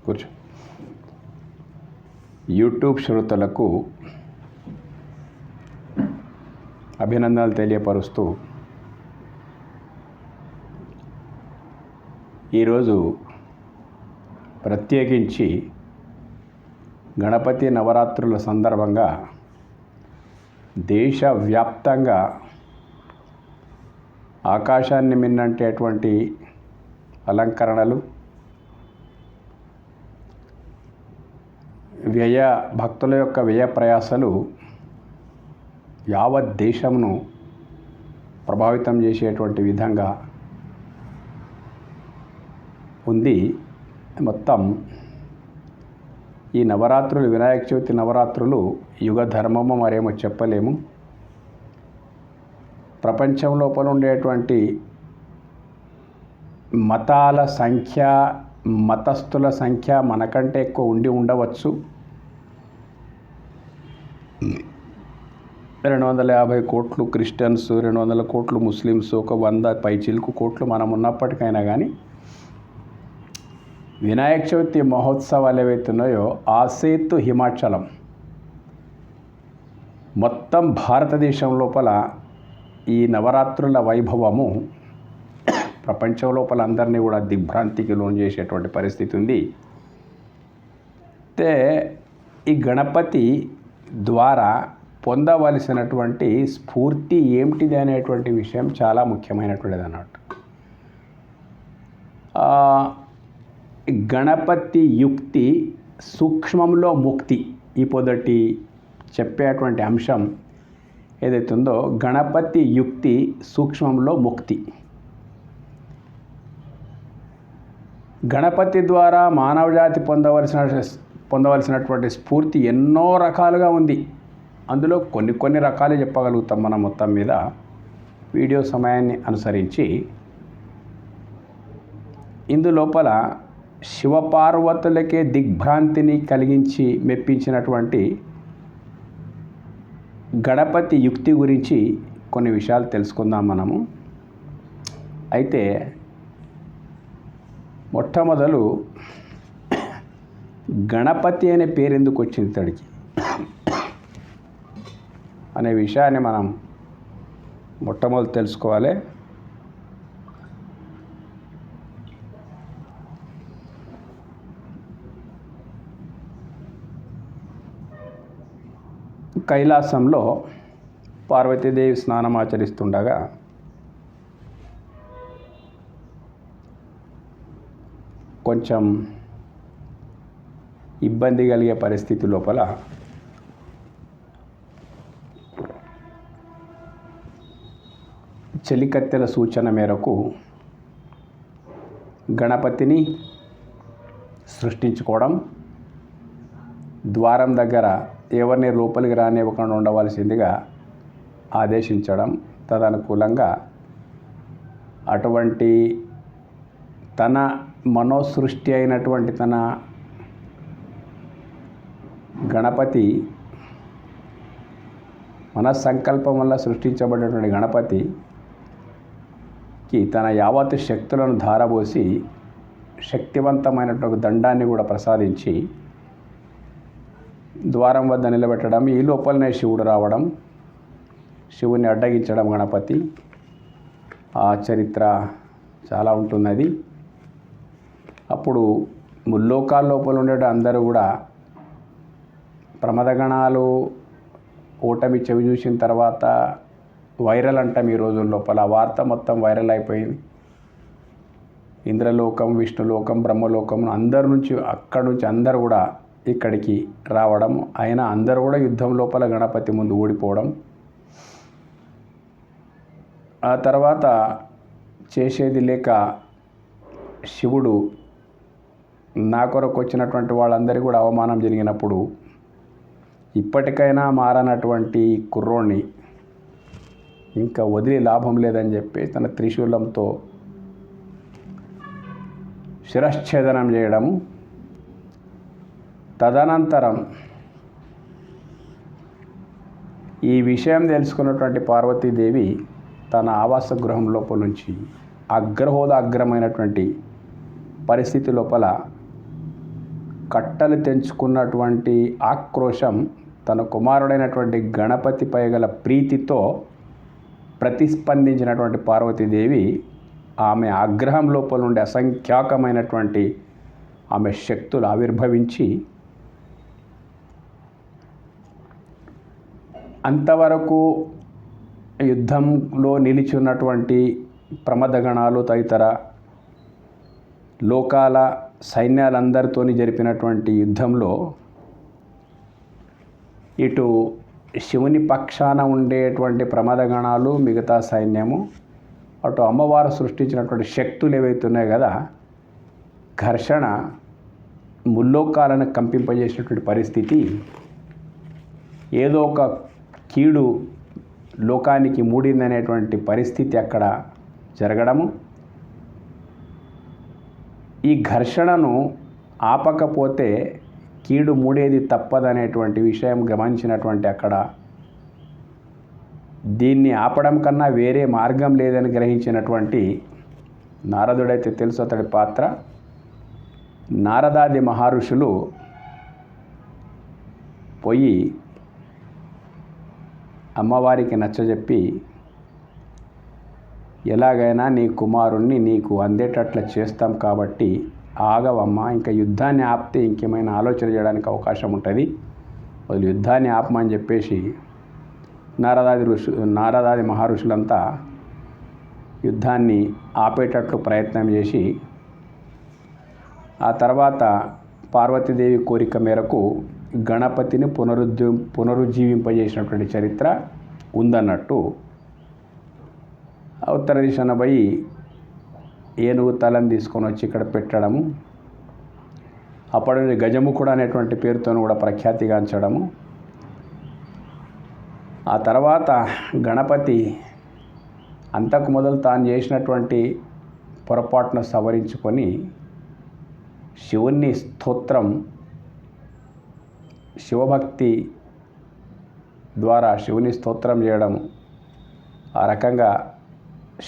కూర్చో. యూట్యూబ్ శ్రోతలకు అభినందనలు తెలియపరుస్తూ ఈరోజు ప్రత్యేకించి గణపతి నవరాత్రుల సందర్భంగా దేశవ్యాప్తంగా ఆకాశాన్ని మిన్నంటేటువంటి అలంకరణలు, భక్తుల యొక్క వ్యయ ప్రయాసలు యావత్ దేశమును ప్రభావితం చేసేటువంటి విధంగా ఉంది. మొత్తం ఈ నవరాత్రులు, వినాయక చవితి నవరాత్రులు యుగ ధర్మము మరేమో చెప్పలేము. ప్రపంచం లోపల ఉండేటువంటి మతాల సంఖ్య, మతస్థుల సంఖ్య మనకంటే ఎక్కువ ఉండి ఉండవచ్చు. 250 కోట్లు క్రిస్టియన్స్, 200 కోట్లు ముస్లిమ్స్, ఒక 100 పైచిలుకు కోట్లు మనం ఉన్నప్పటికైనా కానీ వినాయక చవితి మహోత్సవాలు ఏవైతున్నాయో ఆసేతు హిమాచలం మొత్తం భారతదేశం లోపల ఈ నవరాత్రుల వైభవము ప్రపంచం లోపల అందరినీ కూడా దిగ్భ్రాంతికి లోను చేసేటువంటి పరిస్థితి ఉంది. అయితే ఈ గణపతి ద్వారా పొందవలసినటువంటి స్ఫూర్తి ఏమిటిది అనేటువంటి విషయం చాలా ముఖ్యమైనటువంటిది అన్నట్టు. గణపతి యుక్తి సూక్ష్మంలో ముక్తి, ఈ పొదటి చెప్పేటువంటి అంశం ఏదైతుందో గణపతి యుక్తి సూక్ష్మంలో ముక్తి. గణపతి ద్వారా మానవజాతి పొందవలసినటువంటి స్ఫూర్తి ఎన్నో రకాలుగా ఉంది. అందులో కొన్ని రకాలు చెప్పగలుగుతాం మనం మొత్తం మీద వీడియో సమయాన్ని అనుసరించి. ఇందులోపల శివపార్వతులకే దిగ్భ్రాంతిని కలిగించి మెప్పించినటువంటి గణపతి యుక్తి గురించి కొన్ని విషయాలు తెలుసుకుందాం మనము. అయితే మొట్టమొదలు గణపతి అనే పేరు ఎందుకు వచ్చింది ఇతడికి అనే విషయాన్ని మనం మొట్టమొదటి తెలుసుకోవాలి. కైలాసంలో పార్వతీదేవి స్నానం ఆచరిస్తుండగా కొంచెం ఇబ్బంది కలిగే పరిస్థితి లోపల చెలికత్తెల సూచన మేరకు గణపతిని సృష్టించుకోవడం, ద్వారం దగ్గర ఎవరిని లోపలికి రానివ్వకుండా ఉండవలసిందిగా ఆదేశించడం, తదనుకూలంగా అటువంటి తన మనోసృష్టి అయినటువంటి తన గణపతి మనస్సంకల్పం వల్ల సృష్టించబడినటువంటి గణపతికి తన యావత్ శక్తులను ధారపోసి శక్తివంతమైనటువంటి దండాన్ని కూడా ప్రసాదించి ద్వారం వద్ద నిలబెట్టడం. ఈ లోపలనే శివుడు రావడం, శివుని అడ్డగించడం గణపతి. ఆ చరిత్ర చాలా ఉంటున్నది. అప్పుడు ముల్లోకాల లోపల ఉండే అందరూ కూడా ప్రమదగణాలు ఓటమి చెవి చూసిన తర్వాత వైరల్ అంటాం ఈ రోజుల లోపల. వార్త మొత్తం వైరల్ అయిపోయింది. ఇంద్రలోకం, విష్ణులోకం, బ్రహ్మలోకం అందరి నుంచి అక్కడి నుంచి అందరూ కూడా ఇక్కడికి రావడం, అయినా అందరూ కూడా యుద్ధం లోపల గణపతి ముందు ఓడిపోవడం. ఆ తర్వాత చేసేది లేక శివుడు నా కొరకు వచ్చినటువంటి వాళ్ళందరికీ కూడా అవమానం జరిగినప్పుడు ఇప్పటికైనా మారనటువంటి కుర్రోణ్ణి ఇంకా వదిలి లాభం లేదని చెప్పి తన త్రిశూలంతో శిరశ్ఛేదనం చేయడము. తదనంతరం ఈ విషయం తెలుసుకున్నటువంటి పార్వతీదేవి తన ఆవాస గృహం లోపల నుంచి అగ్రమైనటువంటి పరిస్థితి లోపల కట్టలు తెంచుకున్నటువంటి ఆక్రోశం తన కుమారుడైనటువంటి గణపతిపై గల ప్రీతితో ప్రతిస్పందించినటువంటి పార్వతీదేవి ఆమె ఆగ్రహం లోపల నుండి అసంఖ్యాకమైనటువంటి ఆమె శక్తులు ఆవిర్భవించి అంతవరకు యుద్ధంలో నిలిచి ఉన్నటువంటి ప్రమదగణాలు తదితర లోకాల సైన్యాలందరితో జరిపినటువంటి యుద్ధంలో ఇటు శివుని పక్షాన ఉండేటువంటి ప్రమదగణాలు మిగతా సైన్యము, అటు అమ్మవారు సృష్టించినటువంటి శక్తులు ఏవైతే ఉన్నాయో కదా, ఘర్షణ ముల్లోకాలను కంపింపజేసినటువంటి పరిస్థితి, ఏదో ఒక కీడు లోకానికి మూడిందనేటువంటి పరిస్థితి అక్కడ జరగడము, ఈ ఘర్షణను ఆపకపోతే కీడు మూడేది తప్పదనేటువంటి విషయం గమనించినటువంటి అక్కడ దీన్ని ఆపడం కన్నా వేరే మార్గం లేదని గ్రహించినటువంటి నారదుడైతే తెలుసు అతడి పాత్ర. నారదాది మహర్షులు పోయి అమ్మవారికి నచ్చజెప్పి ఎలాగైనా నీ కుమారుణ్ణి నీకు అందేటట్లా చేస్తాం కాబట్టి ఆగవమ్మ, ఇంకా యుద్ధాన్ని ఆపితే ఇంకేమైనా ఆలోచన చేయడానికి అవకాశం ఉంటుంది, వాళ్ళు యుద్ధాన్ని ఆపమని చెప్పేసి నారదాది మహర్షులంతా యుద్ధాన్ని ఆపేటట్లు ప్రయత్నం చేసి ఆ తర్వాత పార్వతీదేవి కోరిక మేరకు గణపతిని పునరుజ్జీవింపజేసినటువంటి చరిత్ర ఉందన్నట్టు. ఉత్తర దిశన పోయి ఏనుగు తలను తీసుకొని వచ్చి ఇక్కడ పెట్టడము, అప్పటి గజముఖుడు అనేటువంటి పేరుతో కూడా ప్రఖ్యాతిగాంచడము. ఆ తర్వాత గణపతి అంతకు మొదలు తాను చేసినటువంటి పొరపాటును సవరించుకొని శివుని స్తోత్రం, శివభక్తి ద్వారా శివుని స్తోత్రం చేయడం, ఆ రకంగా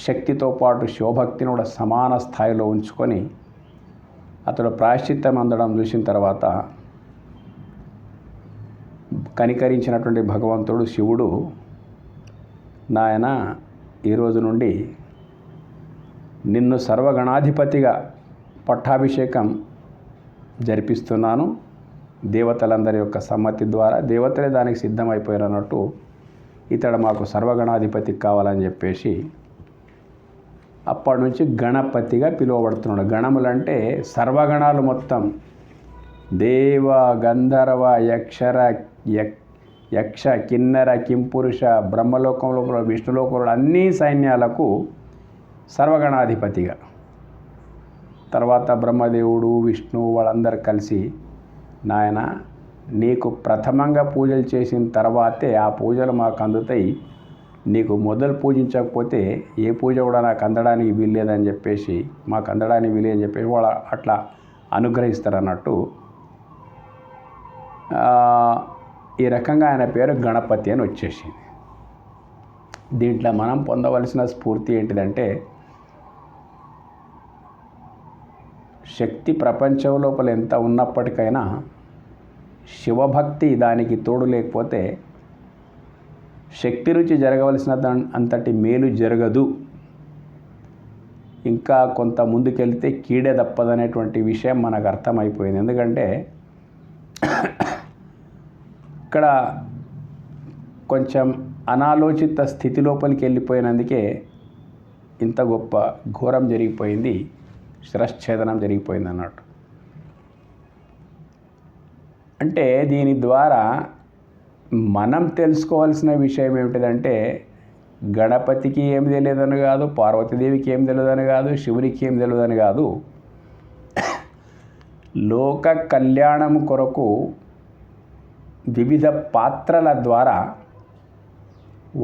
శక్తితో పాటు శివభక్తిని కూడా సమాన స్థాయిలో ఉంచుకొని అతడు ప్రాయశ్చిత్తం అందడం చూసిన తర్వాత కనికరించినటువంటి భగవంతుడు శివుడు, నాయన ఈరోజు నుండి నిన్ను సర్వగణాధిపతిగా పట్టాభిషేకం జరిపిస్తున్నాను, దేవతలందరి యొక్క సమ్మతి ద్వారా, దేవతలే దానికి సిద్ధమైపోయినట్టు ఇతడు మాకు సర్వగణాధిపతి కావాలని చెప్పేసి అప్పటి నుంచి గణపతిగా పిలువబడుతున్నాడు. గణములంటే సర్వగణాలు మొత్తం, దేవ గంధర్వ యక్ష కిన్నెర కింపురుష బ్రహ్మలోకంలో విష్ణులోకంలో అన్ని సైన్యాలకు సర్వగణాధిపతిగా. తర్వాత బ్రహ్మదేవుడు విష్ణు వాళ్ళందరూ కలిసి, నాయన నీకు ప్రథమంగా పూజలు చేసిన తర్వాతే ఆ పూజలు మాకు అందుతాయి, నీకు మొదలు పూజించకపోతే ఏ పూజ కూడా నాకు అందడానికి వీల్లేదని చెప్పేసి, మాకు అందడానికి వీలేదని చెప్పేసి వాళ్ళు అట్లా అనుగ్రహిస్తారన్నట్టు. ఈ రకంగా ఆయన పేరు గణపతి అని వచ్చేసింది. దీంట్లో మనం పొందవలసిన స్ఫూర్తి ఏంటిదంటే, శక్తి ప్రపంచం లోపల ఎంత ఉన్నప్పటికైనా శివభక్తి దానికి తోడు లేకపోతే శక్తి నుంచి జరగవలసిన అంతటి మేలు జరగదు, ఇంకా కొంత ముందుకెళ్తే కీడే తప్పదనేటువంటి విషయం మనకు అర్థమైపోయింది. ఎందుకంటే ఇక్కడ కొంచెం అనాలోచిత స్థితి లోపలికి వెళ్ళిపోయినందుకే ఇంత గొప్ప ఘోరం జరిగిపోయింది, శిరశ్ఛేదనం జరిగిపోయింది అన్నట్టు. అంటే దీని ద్వారా మనం తెలుసుకోవాల్సిన విషయం ఏమిటిదంటే, గణపతికి ఏం తెలియదని కాదు, పార్వతీదేవికి ఏం తెలియదని కాదు, శివునికి ఏం తెలియదని కాదు, లోక కళ్యాణం కొరకు వివిధ పాత్రల ద్వారా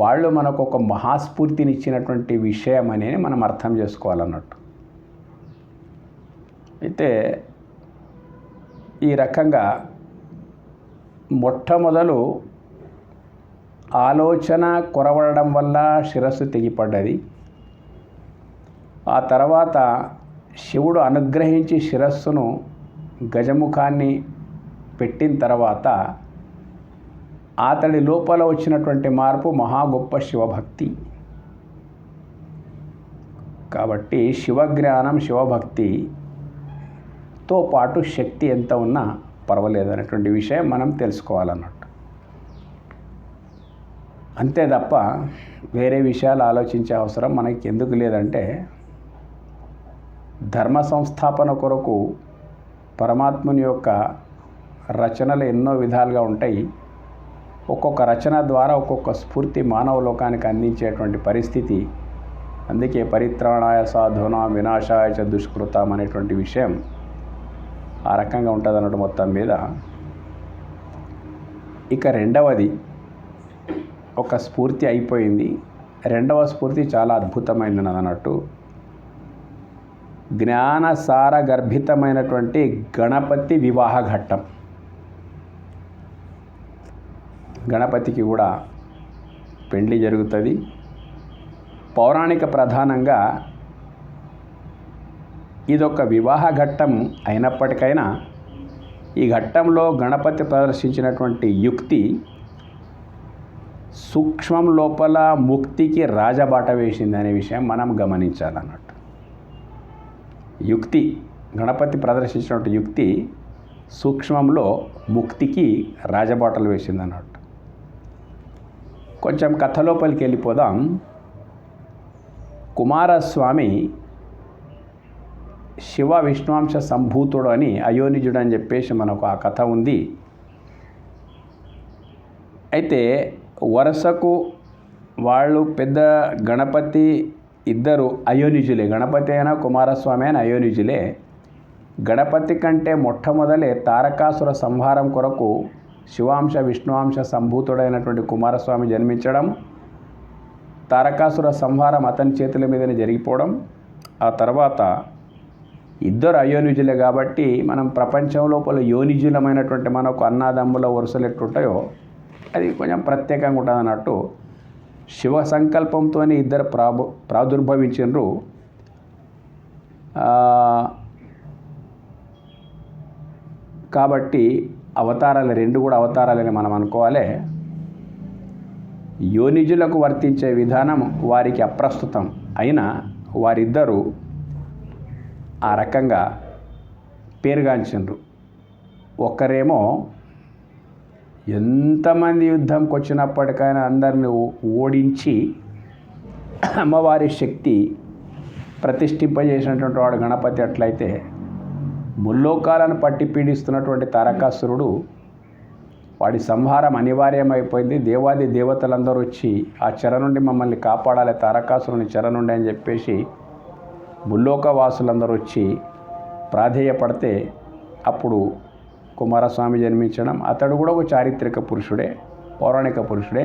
వాళ్ళు మనకు ఒక మహాస్ఫూర్తినిచ్చినటువంటి విషయం అనేది మనం అర్థం చేసుకోవాలన్నట్టు. అయితే ఈ రకంగా మొట్టమొదలు ఆలోచన కొరవడడం వల్ల శిరస్సు తెగిపడ్డది. ఆ తర్వాత శివుడు అనుగ్రహించి శిరస్సును గజముఖాన్ని పెట్టిన తర్వాత అతడి లోపల వచ్చినటువంటి మార్పు మహా గొప్ప శివభక్తి. కాబట్టి శివజ్ఞానం శివభక్తితో పాటు శక్తి ఎంత ఉన్నా పర్వాలేదు అనేటువంటి విషయం మనం తెలుసుకోవాలన్నట్టు. అంతే తప్ప వేరే విషయాలు ఆలోచించే అవసరం మనకి ఎందుకు లేదంటే, ధర్మ సంస్థాపన కొరకు పరమాత్ముని యొక్క రచనలు ఎన్నో విధాలుగా ఉంటాయి. ఒక్కొక్క రచన ద్వారా ఒక్కొక్క స్ఫూర్తి మానవ లోకానికి అందించేటువంటి పరిస్థితి. అందుకే పరిత్రాణాయ సాధూనాం వినాశాయ చ దుష్కృతాం అనేటువంటి విషయం ఆ రకంగా ఉంటుంది అన్నట్టు మొత్తం మీద. ఇక రెండవది, ఒక స్ఫూర్తి అయిపోయింది. రెండవ స్ఫూర్తి చాలా అద్భుతమైనది అన్నట్టు. జ్ఞానసార గర్భితమైనటువంటి గణపతి వివాహ ఘట్టం. గణపతికి కూడా పెండ్లి జరుగుతుంది. పౌరాణిక ప్రధానంగా ఇదొక వివాహ ఘట్టం అయినప్పటికైనా ఈ ఘట్టంలో గణపతి ప్రదర్శించినటువంటి యుక్తి సూక్ష్మం లోపల ముక్తికి రాజబాట వేసింది అనే విషయం మనం గమనించాలన్నట్టు. యుక్తి, గణపతి ప్రదర్శించినటువంటి యుక్తి సూక్ష్మంలో ముక్తికి రాజబాటలు వేసింది అన్నట్టు. కొంచెం కథ లోపలికి వెళ్ళిపోదాం. కుమారస్వామి శివ విష్ణువంశ సంభూతుడు అని అయోనిజుడు అని చెప్పేసి మనకు ఆ కథ ఉంది. అయితే వరుసకు వాళ్ళు పెద్ద గణపతి ఇద్దరు అయోనిజులే. గణపతి అయినా కుమారస్వామి అయినా అయోనిజులే. గణపతి కంటే మొట్టమొదలే తారకాసుర సంహారం కొరకు శివాంశ విష్ణువంశ సంభూతుడైనటువంటి కుమారస్వామి జన్మించడం, తారకాసుర సంహారం అతని చేతుల మీదనే జరిగిపోవడం. ఆ తర్వాత ఇద్దరు అయోనిజులే కాబట్టి మనం ప్రపంచం లోపల యోనిజులమైనటువంటి మనకు అన్నాదమ్ముల వరుసలు ఎట్లుంటాయో అది కొంచెం ప్రత్యేకంగా ఉంటుంది అన్నట్టు. శివ సంకల్పంతో ఇద్దరు ప్రాదుర్భవించారు. కాబట్టి అవతారాలు రెండు కూడా అవతారాలని మనం అనుకోవాలి. యోనిజులకు వర్తించే విధానం వారికి అప్రస్తుతం అయినా వారిద్దరూ ఆ రకంగా పేరుగాంచిండ్రు. ఒకరేమో ఎంతమంది యుద్ధంకి వచ్చినప్పటికైనా అందరిని ఓడించి అమ్మవారి శక్తి ప్రతిష్ఠింపజేసినటువంటి వాడు గణపతి. అట్లయితే ముల్లోకాలను పట్టి పీడిస్తున్నటువంటి తారకాసురుడు, వాడి సంహారం అనివార్యమైపోయింది. దేవాది దేవతలందరూ వచ్చి ఆ చెర నుండి మమ్మల్ని కాపాడాలి, తారకాసురుని చెర నుండి అని చెప్పేసి ముల్లోకవాసులందరూ వచ్చి ప్రాధేయపడితే అప్పుడు కుమారస్వామి జన్మించడం. అతడు కూడా ఒక చారిత్రక పురుషుడే, పౌరాణిక పురుషుడే.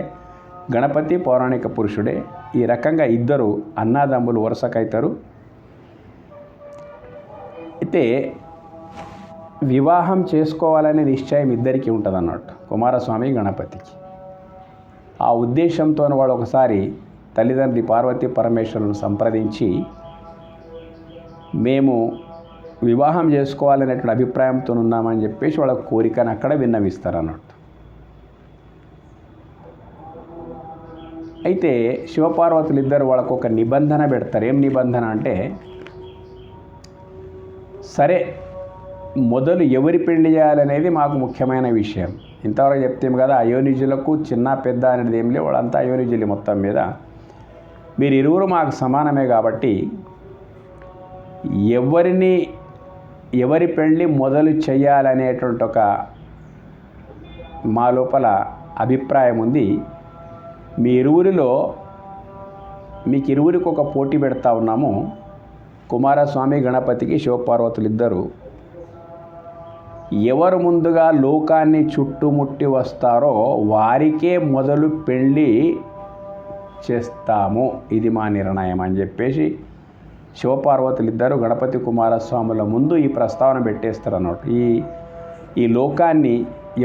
గణపతి పౌరాణిక పురుషుడే. ఈ రకంగా ఇద్దరు అన్నాదమ్ములు వరుసకైతారు. అయితే వివాహం చేసుకోవాలనే నిశ్చయం ఇద్దరికీ ఉంటుంది అన్నట్టు, కుమారస్వామి గణపతికి. ఆ ఉద్దేశంతో వాడు ఒకసారి తల్లిదండ్రి పార్వతీ పరమేశ్వరులను సంప్రదించి మేము వివాహం చేసుకోవాలనేటువంటి అభిప్రాయంతో ఉన్నామని చెప్పేసి వాళ్ళ కోరికను అక్కడ విన్నవిస్తారు అన్నట్టు. అయితే శివపార్వతులు ఇద్దరు వాళ్ళకు ఒక నిబంధన పెడతారు. ఏం నిబంధన అంటే, సరే మొదలు ఎవరి పెళ్లి చేయాలనేది మాకు ముఖ్యమైన విషయం. ఇంతవరకు చెప్తాం కదా, అయోనిజులకు చిన్న పెద్ద అనేది ఏం లేవు, వాళ్ళంతా అయోనిజులు మొత్తం మీద. మీరు ఇరువురు మాకు సమానమే కాబట్టి ఎవరి పెళ్ళి మొదలు చేయాలనేటువంటి ఒక మా లోపల అభిప్రాయం ఉంది. మీకు ఇరువురికి ఒక పోటీ పెడతా ఉన్నాము. కుమారస్వామి గణపతికి శివపార్వతులు ఇద్దరు ఎవరు ముందుగా లోకాన్ని చుట్టుముట్టి వస్తారో వారికే మొదలు పెళ్ళి చేస్తాము, ఇది మా నిర్ణయం అని చెప్పేసి శివపార్వతులు ఇద్దరు గణపతి కుమారస్వాముల ముందు ఈ ప్రస్తావన పెట్టేస్తారు అన్నట్టు. ఈ లోకాన్ని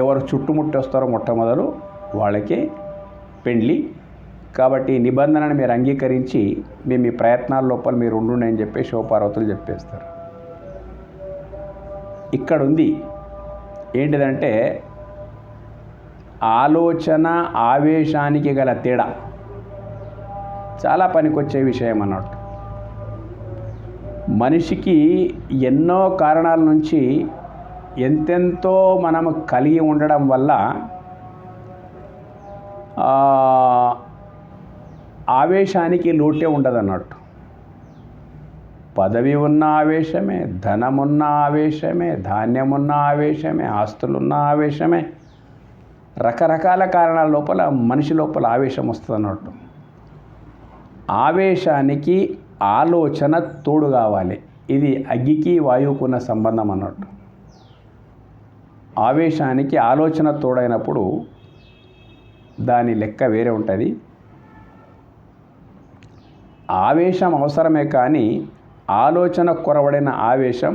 ఎవరు చుట్టుముట్టి వస్తారో మొట్టమొదలు వాళ్ళకే పెళ్ళి. కాబట్టి ఈ నిబంధనను మీరు అంగీకరించి మేము ఈ ప్రయత్నాల లోపల మీరు ఉండుండి అని చెప్పి శివపార్వతులు చెప్పేస్తారు. ఇక్కడ ఉంది. ఏంటిదంటే ఆలోచన ఆవేశానికి గల తేడా చాలా పనికొచ్చే విషయం అన్నట్టు. మనిషికి ఎన్నో కారణాల నుంచి ఎంతెంతో మనం కలిగి ఉండడం వల్ల ఆవేశానికి లోటే ఉండదన్నట్టు. పదవి ఉన్న ఆవేశమే, ధనమున్న ఆవేశమే, ధాన్యమున్న ఆవేశమే, ఆస్తులున్న ఆవేశమే, రకరకాల కారణాల లోపల మనిషి లోపల ఆవేశం వస్తుంది అన్నట్టు. ఆవేశానికి ఆలోచన తోడు కావాలి. ఇది అగ్గికి వాయువుకున్న సంబంధం అన్నట్టు. ఆవేశానికి ఆలోచన తోడైనప్పుడు దాని లెక్క వేరే ఉంటుంది. ఆవేశం అవసరమే కానీ ఆలోచన కొరవడిన ఆవేశం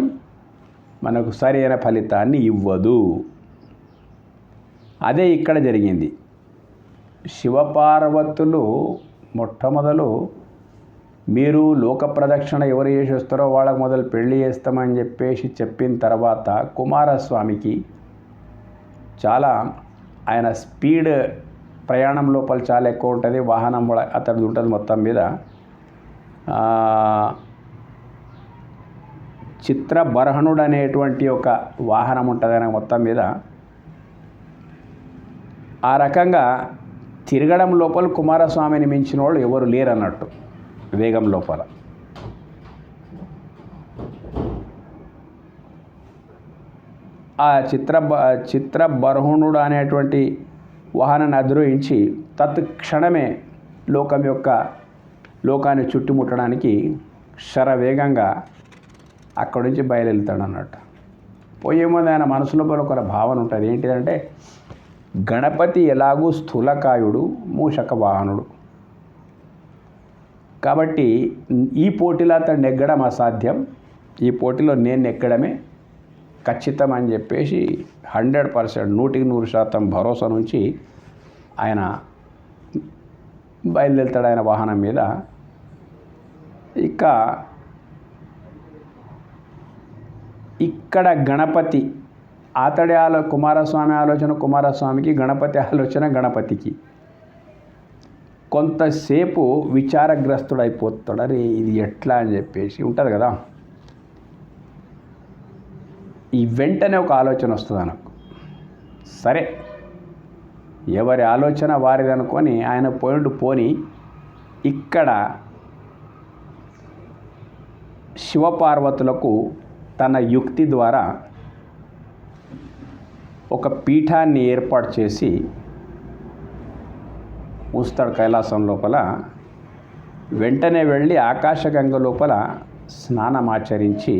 మనకు సరైన ఫలితాన్ని ఇవ్వదు. అదే ఇక్కడ జరిగింది. శివపార్వతులు మొట్టమొదలు మీరు లోక ప్రదక్షిణ ఎవరు చేసి వస్తారో వాళ్ళకు మొదలు పెళ్లి చేస్తామని చెప్పేసి చెప్పిన తర్వాత కుమారస్వామికి చాలా ఆయన స్పీడ్ ప్రయాణం లోపల చాలా ఎక్కువ ఉంటుంది. వాహనం కూడా అతడిది ఉంటుంది. మొత్తం మీద చిత్రబర్హణుడు అనేటువంటి ఒక వాహనం ఉంటుంది ఆయన మొత్తం మీద. ఆ రకంగా తిరగడం లోపల కుమారస్వామిని మించిన వాళ్ళు ఎవరు లేరు అన్నట్టు వేగం లోపల. ఆ చిత్రబర్హణుడు అనేటువంటి వాహనాన్ని అధిరోహించి తత్క్షణమే లోకాన్ని చుట్టుముట్టడానికి శరవేగంగా అక్కడి నుంచి బయలుదేరుతాడు అన్నట్టు. పోయే ముందు ఆయన మనసు లోపల ఒక భావన ఉంటుంది. ఏంటిదంటే గణపతి ఎలాగూ స్థూలకాయుడు, మూషక వాహనుడు కాబట్టి ఈ పోటీలో అతను నెగ్గడం అసాధ్యం. ఈ పోటీలో నేను నెగ్గడమే ఖచ్చితం అని చెప్పేసి 100%, 100% భరోసా నుంచి ఆయన బయలుదేరుతాడు ఆయన వాహనం మీద. ఇక్కడ గణపతి అతడి కుమారస్వామి ఆలోచన కుమారస్వామికి, గణపతి ఆలోచన గణపతికి కొంతసేపు విచారగ్రస్తుడైపోతాడు. అరే ఇది ఎట్లా అని చెప్పేసి ఉంటుంది కదా. ఈ వెంటనే ఒక ఆలోచన వస్తుంది నాకు. సరే ఎవరి ఆలోచన వారిది అనుకొని ఆయన పోని ఇక్కడ శివపార్వతులకు తన యుక్తి ద్వారా ఒక పీఠాన్ని ఏర్పాటు చేసి ఉంచుతాడు కైలాసం లోపల. వెంటనే వెళ్ళి ఆకాశగంగ లోపల స్నానమాచరించి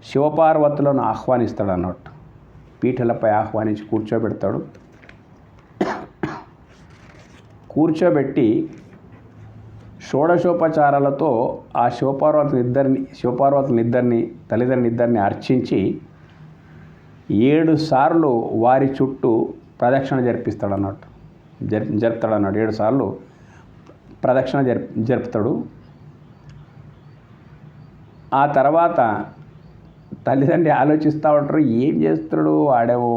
శివపార్వతులను ఆహ్వానిస్తాడు అన్నట్టు. పీఠలపై ఆహ్వానించి కూర్చోబెడతాడు. కూర్చోబెట్టి షోడశోపచారాలతో ఆ శివపార్వతులిద్దరిని తల్లిదండ్రులిద్దరిని అర్చించి 7 సార్లు వారి చుట్టూ ప్రదక్షిణ జరుపుతాడు అన్నట్టు. 7 సార్లు ప్రదక్షిణ జరుపుతాడు. ఆ తర్వాత తల్లిదండ్రి ఆలోచిస్తూ ఉంటారు, ఏం చేస్తాడు ఆడేమో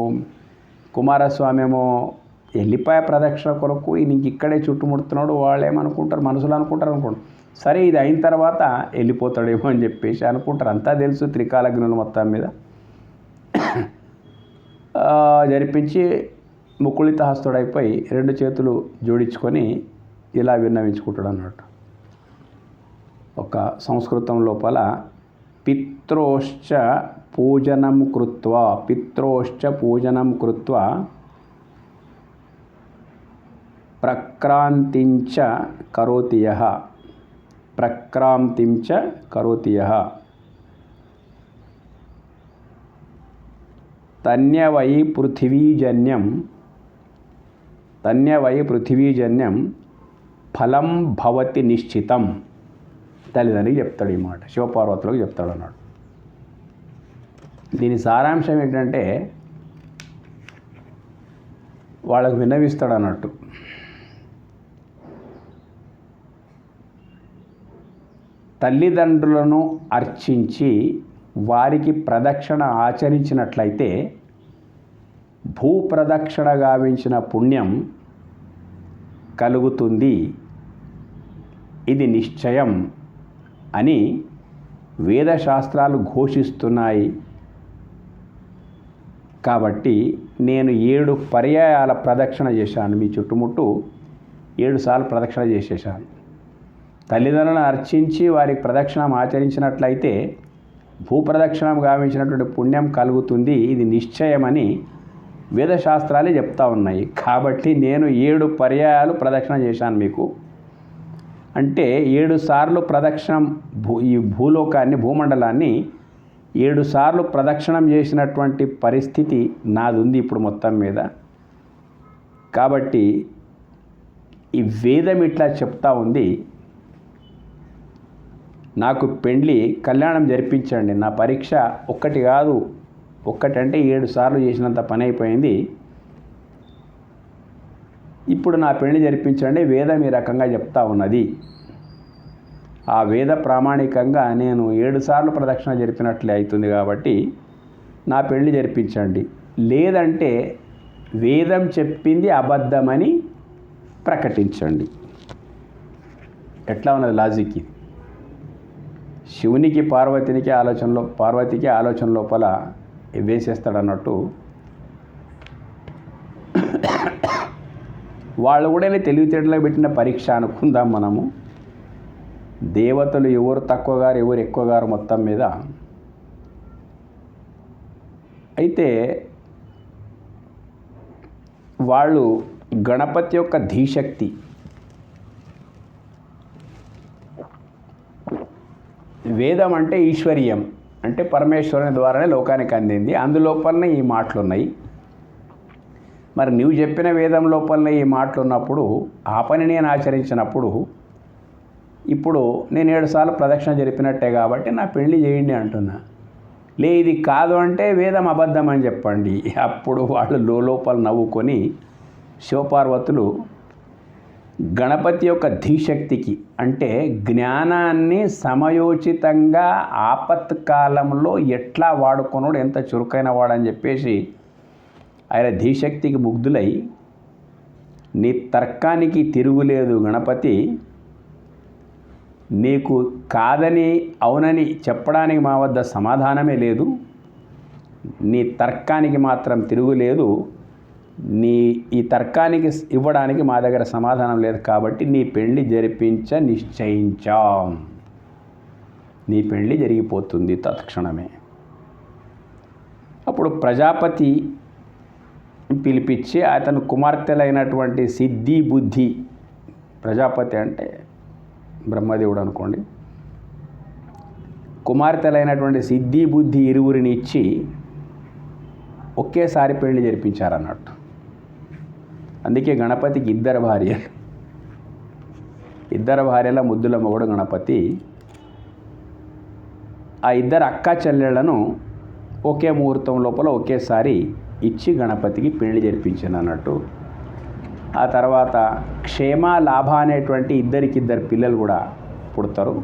కుమారస్వామి ఏమో వెళ్ళిపోయే ప్రదక్షిణ కొరకు నీకు ఇక్కడే చుట్టుముడుతున్నాడు. వాళ్ళు ఏమనుకుంటారు, మనసులో అనుకుంటారు. సరే ఇది అయిన తర్వాత వెళ్ళిపోతాడేమో అని చెప్పేసి అనుకుంటారు. అంతా తెలుసు త్రికాలజ్ఞులు మొత్తం మీద. జరిపించి ముకుళిత హస్తుడైపోయి 2 చేతులు జోడించుకొని ఇలా విన్నవించుకుంటాడు అన్నట్టు. ఒక సంస్కృతం లోపల పిత్రోశ్చ పూజనం కృత్వా ప్రక్రాంతించ కరోతి యః తన్యవై పృథివీజన్యం ఫలం భవతి నిశ్చితం. తల్లిదండ్రికి చెప్తాడు ఈ మాట, శివపార్వతులకు చెప్తాడు అన్నాడు. దీని సారాంశం ఏంటంటే వాళ్ళకు విన్నవిస్తాడు అన్నట్టు. తల్లిదండ్రులను అర్చించి వారికి ప్రదక్షిణ ఆచరించినట్లయితే భూప్రదక్షిణ గావించిన పుణ్యం కలుగుతుంది, ఇది నిశ్చయం అని వేదశాస్త్రాలు ఘోషిస్తున్నాయి. కాబట్టి నేను 7 పర్యాయాల ప్రదక్షిణ చేశాను. మీ చుట్టుముట్టు 7 సార్లు ప్రదక్షిణ చేసేసాను. తల్లిదండ్రులను అర్చించి వారికి ప్రదక్షిణం ఆచరించినట్లయితే భూప్రదక్షిణం గావించినటువంటి పుణ్యం కలుగుతుంది, ఇది నిశ్చయమని వేదశాస్త్రాలే చెప్తా ఉన్నాయి. కాబట్టి నేను 7 పర్యాయాలు ప్రదక్షిణ చేశాను మీకు. అంటే 7 సార్లు ప్రదక్షిణం ఈ భూలోకాన్ని, భూమండలాన్ని 7 సార్లు ప్రదక్షిణం చేసినటువంటి పరిస్థితి నాది ఉంది ఇప్పుడు మొత్తం మీద. కాబట్టి ఈ వేదం ఇట్లా చెప్తా ఉంది, నాకు పెండ్లి కళ్యాణం జరిపించండి, నా పరీక్ష ఒక్కటి కాదు, ఒక్కటంటే 7 సార్లు చేసినంత పని అయిపోయింది, ఇప్పుడు నా పెళ్లి జరిపించండి. వేదం ఈ రకంగా చెప్తా ఉన్నది. ఆ వేద ప్రామాణికంగా నేను 7 సార్లు ప్రదక్షిణ జరిపినట్లే అవుతుంది కాబట్టి నా పెళ్లి జరిపించండి. లేదంటే వేదం చెప్పింది అబద్ధమని ప్రకటించండి. ఎట్లా ఉన్నది లాజిక్? శివునికి పార్వతికి ఆలోచన లోపల వేసేస్తాడన్నట్టు వాళ్ళు కూడా తెలివితేటలకు పెట్టిన పరీక్ష అనుకుందాం మనము. దేవతలు ఎవరు తక్కువగారు ఎవరు ఎక్కువగారు మొత్తం మీద. అయితే వాళ్ళు గణపతి యొక్క ధీశక్తి, వేదం అంటే ఈశ్వరీయం, అంటే పరమేశ్వరుని ద్వారానే లోకానికి అందింది. అందులోపలనే ఈ మాటలు ఉన్నాయి. మరి నువ్వు చెప్పిన వేదం లోపలనే ఈ మాటలు ఉన్నప్పుడు ఆ పని నేను ఆచరించినప్పుడు ఇప్పుడు నేను 7 సార్లు ప్రదక్షిణ జరిపినట్టే కాబట్టి నా పెళ్లి చేయండి అంటున్నా. ఇది కాదు అంటే వేదం అబద్ధం అని చెప్పండి. అప్పుడు వాళ్ళు లోపల నవ్వుకొని శివపార్వతులు గణపతి యొక్క ధీశక్తికి, అంటే జ్ఞానాన్ని సమయోచితంగా ఆపత్కాలంలో ఎట్లా వాడుకున్నాడు, ఎంత చురుకైన వాడని చెప్పేసి ఆయన ధీశక్తికి ముగ్ధులై, నీ తర్కానికి తిరుగులేదు గణపతి, నీకు కాదని అవునని చెప్పడానికి మా వద్ద సమాధానమే లేదు, నీ తర్కానికి మాత్రం తిరుగులేదు, నీ ఈ తర్కానికి ఇవ్వడానికి మా దగ్గర సమాధానం లేదు, కాబట్టి నీ పెళ్లి నిశ్చయించాం, నీ పెళ్లి జరిగిపోతుంది తత్క్షణమే. అప్పుడు ప్రజాపతి పిలిపించి అతను కుమార్తెలైనటువంటి సిద్ధి బుద్ధి, ప్రజాపతి అంటే బ్రహ్మదేవుడు అనుకోండి, కుమార్తెలైనటువంటి సిద్ధి బుద్ధి ఇరువురిని ఇచ్చి ఒకేసారి పెళ్లి జరిపించారన్నట్టు. అందుకే గణపతికి 2 భార్యలు, 2 భార్యల ముద్దుల మొగుడు గణపతి. ఆ 2 అక్క చెల్లెళ్లను ఒకే ముహూర్తం లోపల ఒకేసారి ఇచ్చి గణపతికి పెళ్లి జరిపించాను అన్నట్టు. ఆ తర్వాత క్షేమ లాభ అనేటువంటి 2 పిల్లలు కూడా పుడతారు.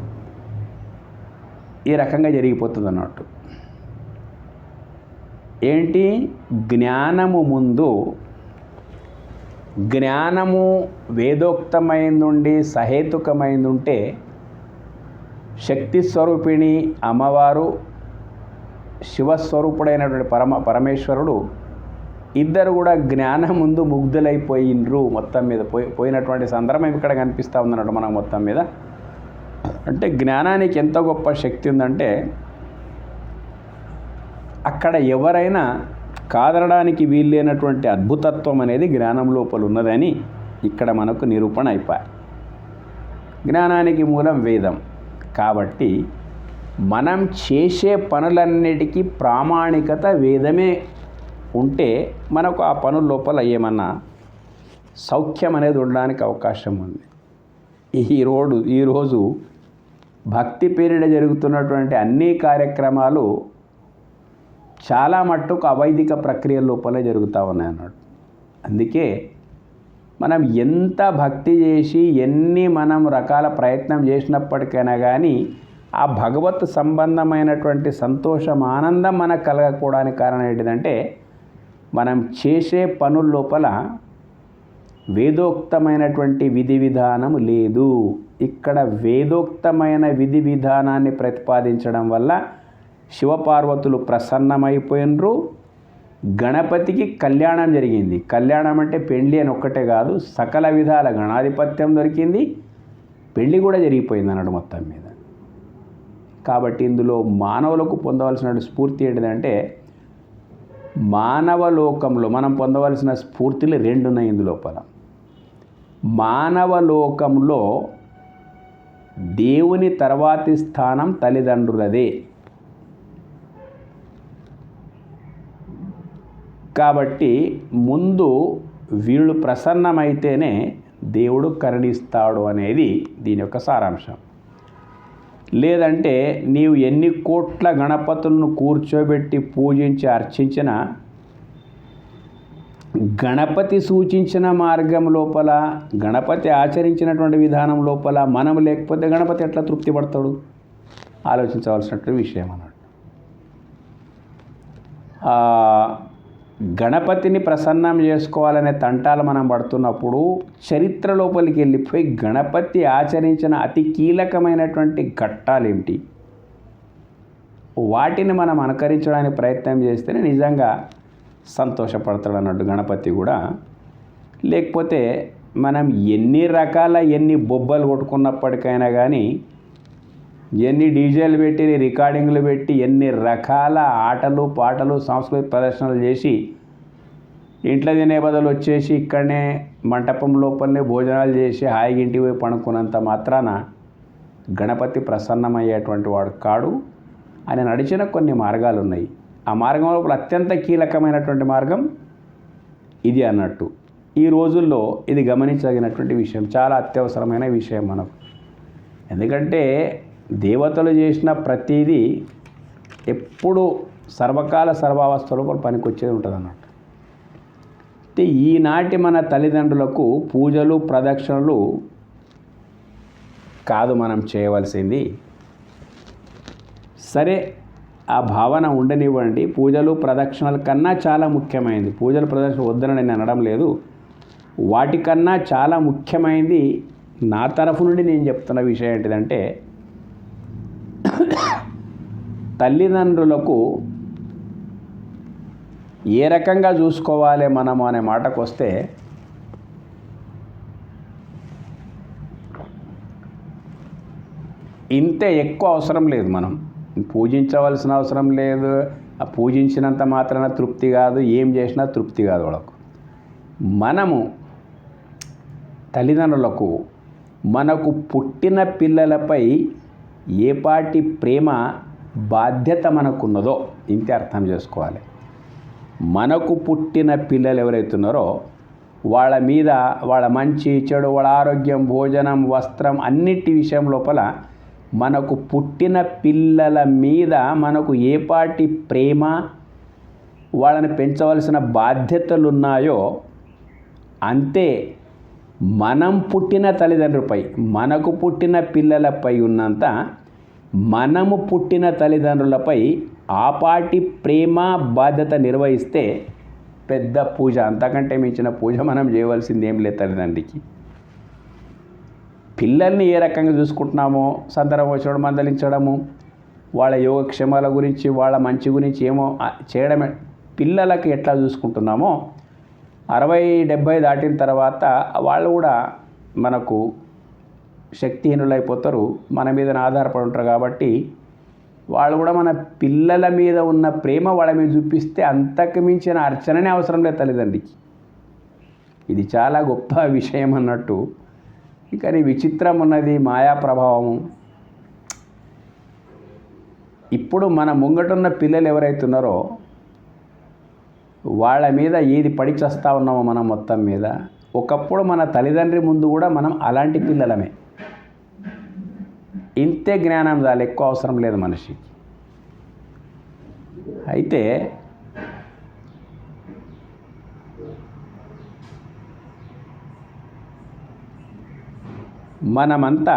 ఈ రకంగా జరిగిపోతుంది అన్నట్టు. ఏంటి? జ్ఞానము ముందు, జ్ఞానము వేదోక్తమైందుండి సహేతుకమైందుంటే శక్తి స్వరూపిణి అమ్మవారు, శివస్వరూపుడైనటువంటి పరమేశ్వరుడు ఇద్దరు కూడా జ్ఞానం ముందు ముగ్ధులైపోయినరు. మొత్తం మీద పోయినటువంటి సందర్భం ఇక్కడ కనిపిస్తూ ఉందన్నట్టు మనకు మొత్తం మీద. అంటే జ్ఞానానికి ఎంత గొప్ప శక్తి ఉందంటే అక్కడ ఎవరైనా కాదనడానికి వీల్లేనటువంటి అద్భుతత్వం అనేది జ్ఞానం లోపల ఉన్నదని ఇక్కడ మనకు నిరూపణ అయిపోయి. జ్ఞానానికి మూలం వేదం కాబట్టి మనం చేసే పనులన్నిటికీ ప్రామాణికత వేదమే ఉంటే మనకు ఆ పనుల లోపల ఏమన్నా సౌఖ్యం అనేది ఉండడానికి అవకాశం ఉంది. ఈరోజు భక్తి పేరిట జరుగుతున్నటువంటి అన్ని కార్యక్రమాలు చాలా మట్టుకు అవైదిక ప్రక్రియ లోపలే జరుగుతూ ఉన్నాయి అన్నట్టు. అందుకే మనం ఎంత భక్తి చేసి ఎన్ని మనం రకాల ప్రయత్నం చేసినప్పటికైనా కానీ ఆ భగవత్ సంబంధమైనటువంటి సంతోషం, ఆనందం మనకు కలగకపోవడానికి కారణం ఏంటిదంటే మనం చేసే పనుల లోపల వేదోక్తమైనటువంటి విధి విధానం లేదు. ఇక్కడ వేదోక్తమైన విధి విధానాన్ని ప్రతిపాదించడం వల్ల శివపార్వతులు ప్రసన్నమైపోయినరు. గణపతికి కళ్యాణం జరిగింది. కళ్యాణం అంటే పెళ్ళి అని ఒక్కటే కాదు, సకల విధాల గణాధిపత్యం దొరికింది, పెళ్ళి కూడా జరిగిపోయింది అన్నాడు మొత్తం మీద. కాబట్టి ఇందులో మానవులకు పొందవలసిన స్ఫూర్తి ఏంటిదంటే మానవ లోకంలో మనం పొందవలసిన స్ఫూర్తిలు రెండు ఉన్నాయి ఇందు లోపల. మానవ లోకంలో దేవుని తర్వాతి స్థానం తల్లిదండ్రులదే. కాబట్టి ముందు వీళ్ళు ప్రసన్నమైతేనే దేవుడు కరుణిస్తాడు అనేది దీని యొక్క సారాంశం. లేదంటే నీవు ఎన్ని కోట్ల గణపతులను కూర్చోబెట్టి పూజించి అర్చించిన గణపతి సూచించిన మార్గం లోపల, గణపతి ఆచరించినటువంటి విధానం లోపల మనం లేకపోతే గణపతి ఎట్లా తృప్తి పడతాడు? ఆలోచించవలసినటువంటి విషయం అన్నట్టు. గణపతిని ప్రసన్నం చేసుకోవాలనే తంటాలు మనం పడుతున్నప్పుడు చరిత్ర లోపలికి వెళ్ళిపోయి గణపతి ఆచరించిన అతి కీలకమైనటువంటి ఘట్టాలేమిటి, వాటిని మనం అనుకరించడానికి ప్రయత్నం చేస్తేనే నిజంగా సంతోషపడతాడు అన్నట్టు గణపతి కూడా. లేకపోతే మనం ఎన్ని బొబ్బలు కొట్టుకున్నప్పటికైనా కానీ, ఎన్ని డీజేలు పెట్టి రికార్డింగ్లు పెట్టి ఎన్ని రకాల ఆటలు పాటలు సాంస్కృతిక ప్రదర్శనలు చేసి ఇంట్లో తినే బదులు వచ్చేసి ఇక్కడనే మంటపం లోపలనే భోజనాలు చేసి హాయిగా ఇంటికి పోయి పడుకున్నంత మాత్రాన గణపతి ప్రసన్నమయ్యేటువంటి వాడు కాడు. ఆయన నడిచిన కొన్ని మార్గాలు ఉన్నాయి. ఆ మార్గం లోపల అత్యంత కీలకమైనటువంటి మార్గం ఇది అన్నట్టు. ఈ రోజుల్లో ఇది గమనించదగినటువంటి విషయం, చాలా అత్యవసరమైన విషయం మనకు. ఎందుకంటే దేవతలు చేసిన ప్రతిదీ ఎప్పుడు సర్వకాల సర్వావస్థలో పనికొచ్చేది ఉంటుంది అన్నట్టు. అయితే ఈనాటి మన తల్లిదండ్రులకు పూజలు ప్రదక్షిణలు కాదు మనం చేయవలసింది. సరే, ఆ భావన ఉండనివ్వండి. పూజలు ప్రదక్షిణల కన్నా చాలా ముఖ్యమైనది, పూజలు ప్రదక్షిణ వద్దని నేను అనడం లేదు, వాటికన్నా చాలా ముఖ్యమైనది నా తరఫు నుండి నేను చెప్తున్న విషయం ఏంటిదంటే తల్లిదండ్రులకు ఏ రకంగా చూసుకోవాలి మనము అనే మాటకు వస్తే, ఇంతే ఎక్కువ అవసరం లేదు. మనం పూజించవలసిన అవసరం లేదు. ఆ పూజించినంత మాత్రాన తృప్తి కాదు, ఏం చేసినా తృప్తి కాదు వాళ్ళకు. మనము తల్లిదండ్రులకు మనకు పుట్టిన పిల్లలపై ఏపాటి ప్రేమ బాధ్యత మనకున్నదో ఇంతే అర్థం చేసుకోవాలి. మనకు పుట్టిన పిల్లలు ఎవరైతున్నారో వాళ్ళ మీద, వాళ్ళ మంచి చెడు, వాళ్ళ ఆరోగ్యం, భోజనం, వస్త్రం అన్నిటి విషయం లోపల మనకు పుట్టిన పిల్లల మీద మనకు ఏపాటి ప్రేమ, వాళ్ళని పెంచవలసిన బాధ్యతలు ఉన్నాయో అంతే మనం పుట్టిన తల్లిదండ్రులపై, మనకు పుట్టిన పిల్లలపై ఉన్నంత మనము పుట్టిన తల్లిదండ్రులపై ఆపాటి ప్రేమ బాధ్యత నిర్వహిస్తే పెద్ద పూజ, అంతకంటే మించిన పూజ మనం చేయవలసింది ఏం లేదు తల్లిదండ్రికి. పిల్లల్ని ఏ రకంగా చూసుకుంటున్నామో సందర్భం వచ్చినప్పుడు మందలించడము, వాళ్ళ యోగక్షేమాల గురించి, వాళ్ళ మంచి గురించి ఏమో చేయడమే. పిల్లలకి ఎట్లా చూసుకుంటున్నామో 60-70 దాటిన తర్వాత వాళ్ళు కూడా మనకు శక్తిహీనులైపోతారు, మన మీద ఆధారపడి ఉంటారు. కాబట్టి వాళ్ళు కూడా మన పిల్లల మీద ఉన్న ప్రేమ వాళ్ళ మీద చూపిస్తే అంతకు మించిన అర్చననే అవసరం లేదు తల్లిదండ్రికి. ఇది చాలా గొప్ప విషయం అన్నట్టు. కానీ విచిత్రం ఉన్నది, మాయా ప్రభావము. ఇప్పుడు మన ముంగటున్న పిల్లలు ఎవరైతున్నారో వాళ్ళ మీద ఏది పడి చేస్తూ ఉన్నామో మనం మొత్తం మీద, ఒకప్పుడు మన తల్లిదండ్రి ముందు కూడా మనం అలాంటి పిల్లలమే. ఇంతే జ్ఞానం చాలు, ఎక్కువ అవసరం లేదు మనిషికి. అయితే మనమంతా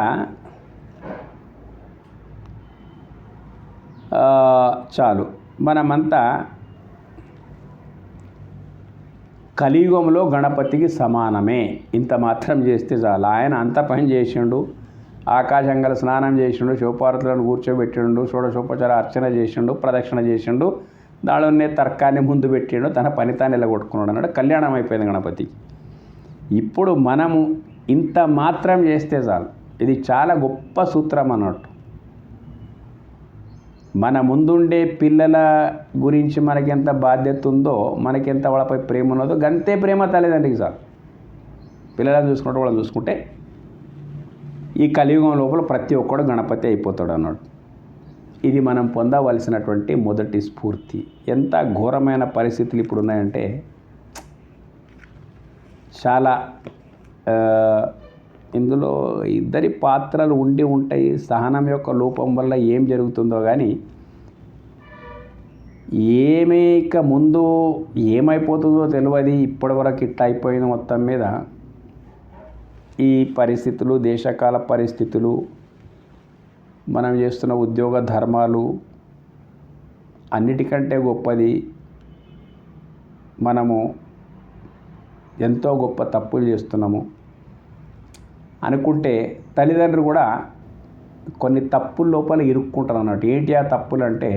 చాలు. మనమంతా కలియుగంలో గణపతికి సమానమే, ఇంత మాత్రం చేస్తే చాలు. ఆయన అంత పని చేసిండు, ఆకాశంగల స్నానం చేసిండు, శివపార్వతులను కూర్చోబెట్టిండు, షోడశోపచార అర్చన చేసిండు, ప్రదక్షిణ చేసిండు, దానిలోనే తర్కాన్ని ముందు పెట్టిండు, తన పని తాను ఎల్లగొట్టుకున్నాడు అన్నాడు. కళ్యాణం అయిపోయింది గణపతి. ఇప్పుడు మనము ఇంత మాత్రం చేస్తే చాలు. ఇది చాలా గొప్ప సూత్రం అన్నట్టు. మన ముందుండే పిల్లల గురించి మనకెంత బాధ్యత ఉందో, మనకెంత వాళ్ళపై ప్రేమ ఉన్నదో, గంతే ప్రేమ తల్లిదండ్రికి చాలు. పిల్లలను చూసుకుంటే వాళ్ళని చూసుకుంటే ఈ కలియుగం లోపల ప్రతి ఒక్కడు గణపతి అయిపోతాడు అన్నట్టు. ఇది మనం పొందవలసినటువంటి మొదటి స్ఫూర్తి. ఎంత ఘోరమైన పరిస్థితులు ఇప్పుడు ఉన్నాయంటే చాలా ఇందులో ఇద్దరి పాత్రలు ఉండి ఉంటాయి. సహనం యొక్క లోపం వల్ల ఏం జరుగుతుందో కానీ ఇక ముందు ఏమైపోతుందో తెలియదు. ఇప్పటివరకు ఇట్లా అయిపోయింది. మొత్తం మీద ఈ పరిస్థితులు, దేశకాల పరిస్థితులు, మనం చేస్తున్న ఉద్యోగ ధర్మాలు, అన్నిటికంటే గొప్పది మనము ఎంతో గొప్ప తప్పులు చేస్తున్నాము అనుకుంటే తల్లిదండ్రులు కూడా కొన్ని తప్పుల లోపల ఇరుక్కుంటారు అన్నట్టు. ఏంటి ఆ తప్పులు అంటే,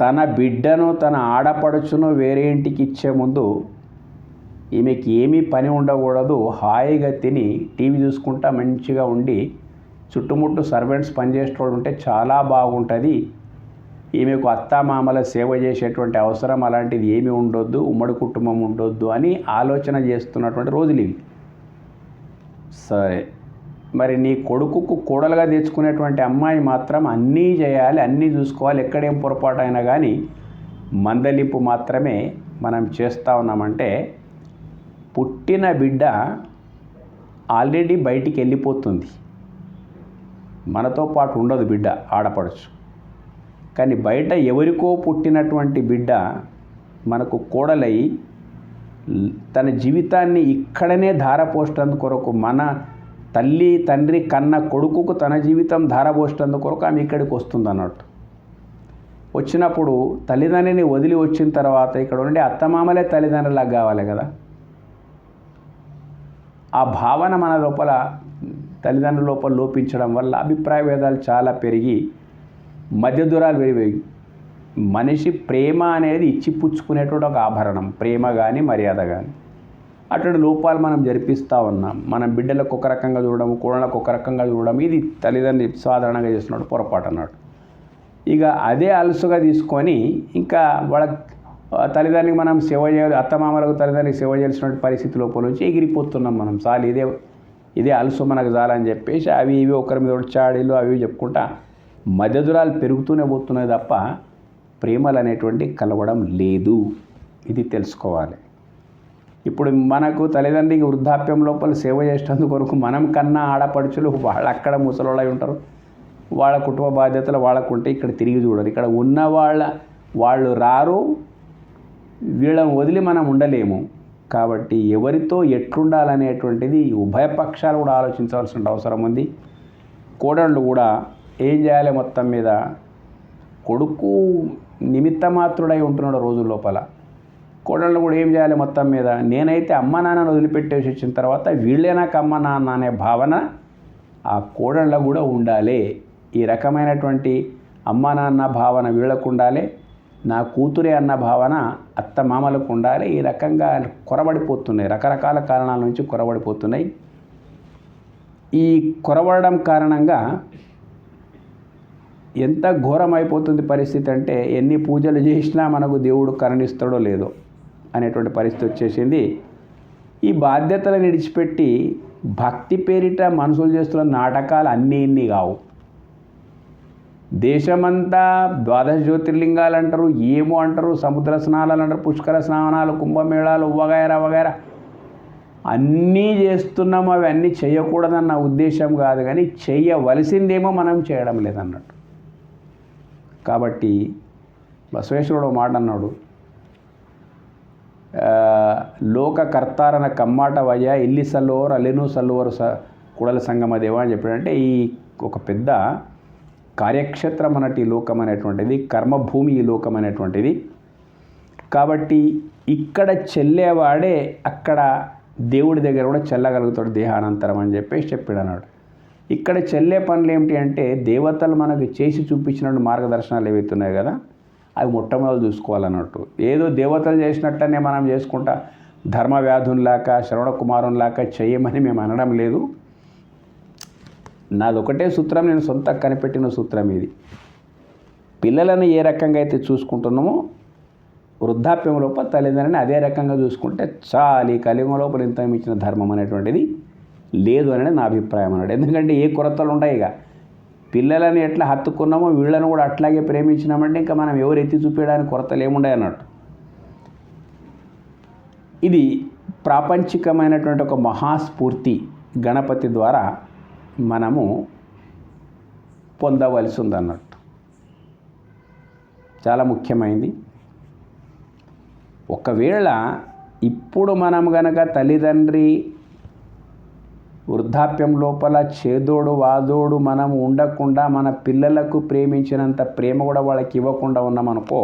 తన బిడ్డను, తన ఆడపడుచును వేరే ఇంటికి ఇచ్చే ముందు ఈమెకి ఏమీ పని ఉండకూడదు, హాయిగా తిని టీవీ చూసుకుంటా మంచిగా ఉండి చుట్టుముట్టు సర్వెంట్స్ పనిచేసేటోడు ఉంటే చాలా బాగుంటుంది, ఈమెకు అత్తామామల సేవ చేసేటువంటి అవసరం అలాంటిది ఏమీ ఉండొద్దు, ఉమ్మడి కుటుంబం ఉండొద్దు అని ఆలోచన చేస్తున్నటువంటి రోజులు ఇవి. సరే, మరి నీ కొడుకుకు కోడలుగా తెచ్చుకునేటువంటి అమ్మాయి మాత్రం అన్నీ చేయాలి, అన్నీ చూసుకోవాలి, ఎక్కడేం పొరపాటు అయినా కానీ మందలింపు మాత్రమే మనం చేస్తూ ఉన్నామంటే, పుట్టిన బిడ్డ ఆల్రెడీ బయటికి వెళ్ళిపోతుంది, మనతో పాటు ఉండదు బిడ్డ, ఆడపడచ్చు. కానీ బయట ఎవరికో పుట్టినటువంటి బిడ్డ మనకు కోడలై తన జీవితాన్ని ఇక్కడనే ధారపోసేందుకు కొరకు, మన తల్లి తండ్రి కన్న కొడుకుకు తన జీవితం ధారపోసేందుకు కొరకు ఆమె ఇక్కడికి వస్తుంది అన్నట్టు. వచ్చినప్పుడు తల్లిదండ్రిని వదిలి వచ్చిన తర్వాత ఇక్కడ ఉండే అత్తమామలే తల్లిదండ్రులకు కావాలి కదా. ఆ భావన మన లోపల, తల్లిదండ్రుల లోపల లోపించడం వల్ల అభిప్రాయ భేదాలు చాలా పెరిగి మధ్య దూరాలు పెరిగాయి. మనిషి ప్రేమ అనేది ఇచ్చిపుచ్చుకునేటువంటి ఒక ఆభరణం, ప్రేమ కానీ మర్యాద కానీ. అటువంటి లోపాలు మనం జరిపిస్తూ ఉన్నాం. మనం బిడ్డలకు ఒక రకంగా చూడడం, కోడళ్ళకు ఒక రకంగా చూడడం, ఇది తల్లిదండ్రి సాధారణంగా చేస్తున్నాడు పొరపాటు అన్నాడు. ఇక అదే అలసుగా తీసుకొని ఇంకా వాళ్ళ తల్లిదండ్రికి మనం సేవ చేయాలి, అత్తమామలకు తల్లిదండ్రికి సేవ చేయాల్సినటువంటి పరిస్థితి లోపల నుంచి ఎగిరిపోతున్నాం మనం. చాలు, ఇదే అలసు మనకు చాలని చెప్పేసి అవి ఇవి ఒకరి మీద చాడీలు అవి చెప్పుకుంటా మధ్య దూరాలు పెరుగుతూనే పోతున్నాయి తప్ప ప్రేమలు అనేటువంటి కలవడం లేదు. ఇది తెలుసుకోవాలి. ఇప్పుడు మనకు తల్లిదండ్రికి వృద్ధాప్యం లోపల సేవ చేసేందుకు కొరకు మనం కన్నా ఆడపడుచులు వాళ్ళు అక్కడ ముసలోళ్ళై ఉంటారు, వాళ్ళ కుటుంబ బాధ్యతలు వాళ్ళకు ఉంటే ఇక్కడ తిరిగి చూడరు. ఇక్కడ ఉన్న వాళ్ళు రారు, వీళ్ళని వదిలి మనం ఉండలేము. కాబట్టి ఎవరితో ఎట్లుండాలనేటువంటిది ఉభయ పక్షాలు కూడా ఆలోచించవలసిన అవసరం ఉంది. కోడళ్ళు కూడా ఏం చేయాలి, మొత్తం మీద కొడుకు నిమిత్త మాత్రుడై ఉంటున్నాడు రోజుల లోపల, కోడళ్ళు కూడా ఏం చేయాలి మొత్తం మీద, నేనైతే అమ్మ నాన్నను వదిలిపెట్టేసి వచ్చిన తర్వాత వీళ్ళే నాకు అమ్మ నాన్న అనే భావన ఆ కోడళ్ళకు కూడా ఉండాలి. ఈ రకమైనటువంటి అమ్మ నాన్న భావన వీళ్ళకు ఉండాలి, నా కూతురే అన్న భావన అత్త మామలకు ఉండాలి. ఈ రకంగా కొరబడిపోతున్నాయి, రకరకాల కారణాల నుంచి కొరబడిపోతున్నాయి. ఈ కొరబడడం కారణంగా ఎంత ఘోరమైపోతుంది పరిస్థితి అంటే, ఎన్ని పూజలు చేసినా మనకు దేవుడు కరుణిస్తాడో లేదో అనేటువంటి పరిస్థితి వచ్చేసింది. ఈ బాధ్యతలను విడిచిపెట్టి భక్తి పేరిట మనుషులు చేస్తున్న నాటకాలు అన్నీ ఇన్ని కావు. దేశమంతా ద్వాదశ జ్యోతిర్లింగాలు అంటారు, ఏమో అంటారు, సముద్ర స్నానాలు అంటారు, పుష్కర స్నానాలు, కుంభమేళాలు, వగైరా వగైరా అన్నీ చేస్తున్నాము. అవి అన్నీ చేయకూడదన్న ఉద్దేశం కాదు, కానీ చేయవలసిందేమో మనం చేయడం లేదన్నట్టు. కాబట్టి బసవేశ్వరుడు మాట అన్నాడు, లోక కర్తారన కమ్మాట వయ్య ఇల్లి సల్లోరు అల్లెను సల్లువరు కుడల సంగమ దేవ అని చెప్పాడంటే, ఈ ఒక పెద్ద కార్యక్షేత్రం అన్నట్టు ఈ లోకం అనేటువంటిది, కర్మభూమి ఈ లోకం అనేటువంటిది. కాబట్టి ఇక్కడ చెల్లేవాడే అక్కడ దేవుడి దగ్గర కూడా చెల్లగలుగుతాడు దేహానంతరం అని చెప్పేసి చెప్పాడు అన్నాడు. ఇక్కడ చెల్లే పనులు ఏమిటి అంటే దేవతలు మనకు చేసి చూపించినట్టు మార్గదర్శనాలు ఏవైతున్నాయి కదా, అవి మొట్టమొదటి చూసుకోవాలన్నట్టు. ఏదో దేవతలు చేసినట్టనే మనం చేసుకుంటా ధర్మవ్యాధుల్లాక శ్రవణ కుమారునిలాక చేయమని మేము అనడం లేదు. నాదొకటే సూత్రం, నేను సొంత కనిపెట్టిన సూత్రం ఇది. పిల్లలను ఏ రకంగా అయితే చూసుకుంటున్నామో వృద్ధాప్యం లోపల తల్లిదండ్రులని అదే రకంగా చూసుకుంటే చాలు. ఈ కలియుగం లోపల ఇంత మించిన ధర్మం అనేటువంటిది లేదు అనేది నా అభిప్రాయం అన్నాడు. ఎందుకంటే ఏ కొరతలు ఉంటాయి. ఇక పిల్లలని ఎట్లా హత్తుకున్నామో వీళ్ళను కూడా అట్లాగే ప్రేమించినామంటే ఇంకా మనం ఎవరు ఎత్తి చూపించడానికి కొరతలు ఏముండాయి అన్నట్టు. ఇది ప్రాపంచికమైనటువంటి ఒక మహాస్ఫూర్తి గణపతి ద్వారా మనము పొందవలసి ఉందన్నట్టు. చాలా ముఖ్యమైనది. ఒకవేళ ఇప్పుడు మనం గనక తల్లిదండ్రి వృద్ధాప్యం లోపల చేదోడు వాదోడు మనం ఉండకుండా మన పిల్లలకు ప్రేమించినంత ప్రేమ కూడా వాళ్ళకి ఇవ్వకుండా ఉన్నామనుకో,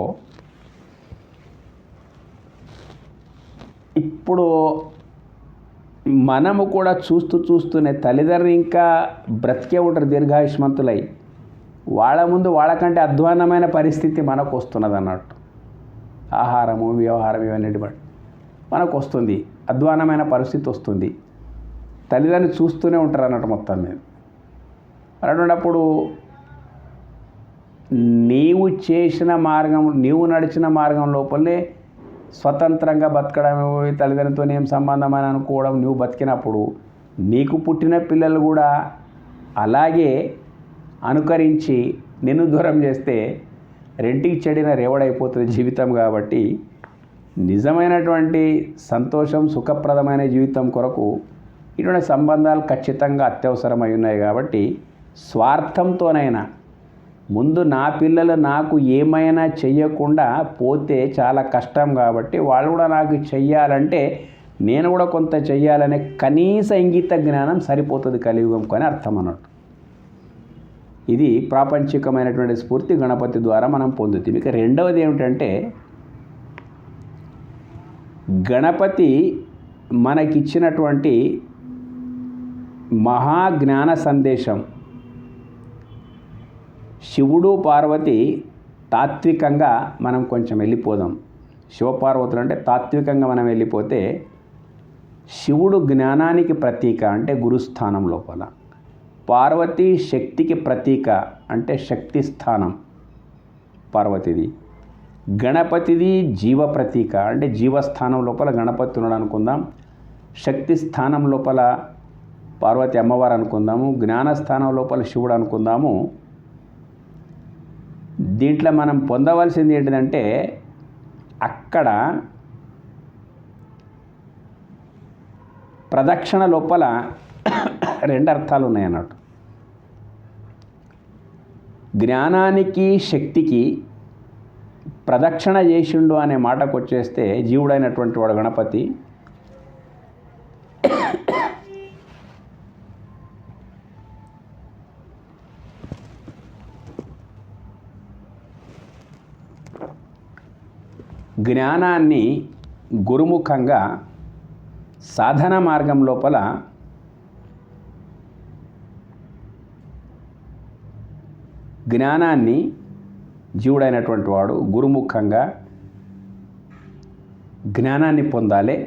ఇప్పుడు మనము కూడా చూస్తూనే తల్లిదండ్రులు ఇంకా బ్రతికే ఉంటారు దీర్ఘాయుష్మంతులై, వాళ్ళ ముందు వాళ్ళకంటే అధ్వాన్నమైన పరిస్థితి మనకు వస్తున్నది అన్నట్టు. ఆహారము వ్యవహారం ఇవన్నీ బట్టి మనకు వస్తుంది, అధ్వాన్నమైన పరిస్థితి వస్తుంది. తల్లిదండ్రులు చూస్తూనే ఉంటారు అన్నట్టు మొత్తం మీద. అటువంటిప్పుడు నీవు చేసిన మార్గం, నీవు నడిచిన మార్గం లోపలే స్వతంత్రంగా బతకడం, తల్లిదండ్రులతో ఏం సంబంధం అని అనుకోవడం, నువ్వు బతికినప్పుడు నీకు పుట్టిన పిల్లలు కూడా అలాగే అనుకరించి నిన్ను దూరం చేస్తే రెంటికి చెడిన రేవడైపోతుంది జీవితం. కాబట్టి నిజమైనటువంటి సంతోషం, సుఖప్రదమైన జీవితం కొరకు ఇటువంటి సంబంధాలు ఖచ్చితంగా అత్యవసరమై ఉన్నాయి. కాబట్టి స్వార్థంతోనైనా ముందు నా పిల్లలు నాకు ఏమైనా చెయ్యకుండా పోతే చాలా కష్టం, కాబట్టి వాళ్ళు కూడా నాకు చెయ్యాలంటే నేను కూడా కొంత చెయ్యాలనే కనీస ఇంగిత జ్ఞానం సరిపోతుంది కలియుగంకు అని అర్థం అన్నట్టు. ఇది ప్రాపంచికమైనటువంటి స్ఫూర్తి గణపతి ద్వారా మనం పొందుతాం. ఇక రెండవది ఏమిటంటే, గణపతి మనకిచ్చినటువంటి మహాజ్ఞాన సందేశం. శివుడు పార్వతి తాత్వికంగా మనం కొంచెం వెళ్ళిపోదాం. శివపార్వతులు అంటే తాత్వికంగా మనం వెళ్ళిపోతే, శివుడు జ్ఞానానికి ప్రతీక అంటే గురుస్థానం లోపల, పార్వతి శక్తికి ప్రతీక అంటే శక్తి స్థానం పార్వతిది, గణపతిది జీవ ప్రతీక అంటే జీవస్థానం లోపల గణపతి ఉన్నాడు అనుకుందాం, శక్తి స్థానం లోపల పార్వతి అమ్మవారు అనుకుందాము, జ్ఞానస్థానం లోపల శివుడు అనుకుందాము. దీంట్లో మనం పొందవలసింది ఏంటిదంటే, అక్కడ ప్రదక్షిణ లోపల రెండు అర్థాలు ఉన్నాయి అన్నట్టు. జ్ఞానానికి శక్తికి ప్రదక్షిణ చేసిండు అనే మాటకు వచ్చేస్తే, జీవుడైనటువంటి వాడు గణపతి జ్ఞానాన్ని గురుముఖంగా సాధన మార్గం లోపల జ్ఞానాన్ని జీవుడైనటువంటి వాడు గురుముఖంగా జ్ఞానాన్ని పొందాలి.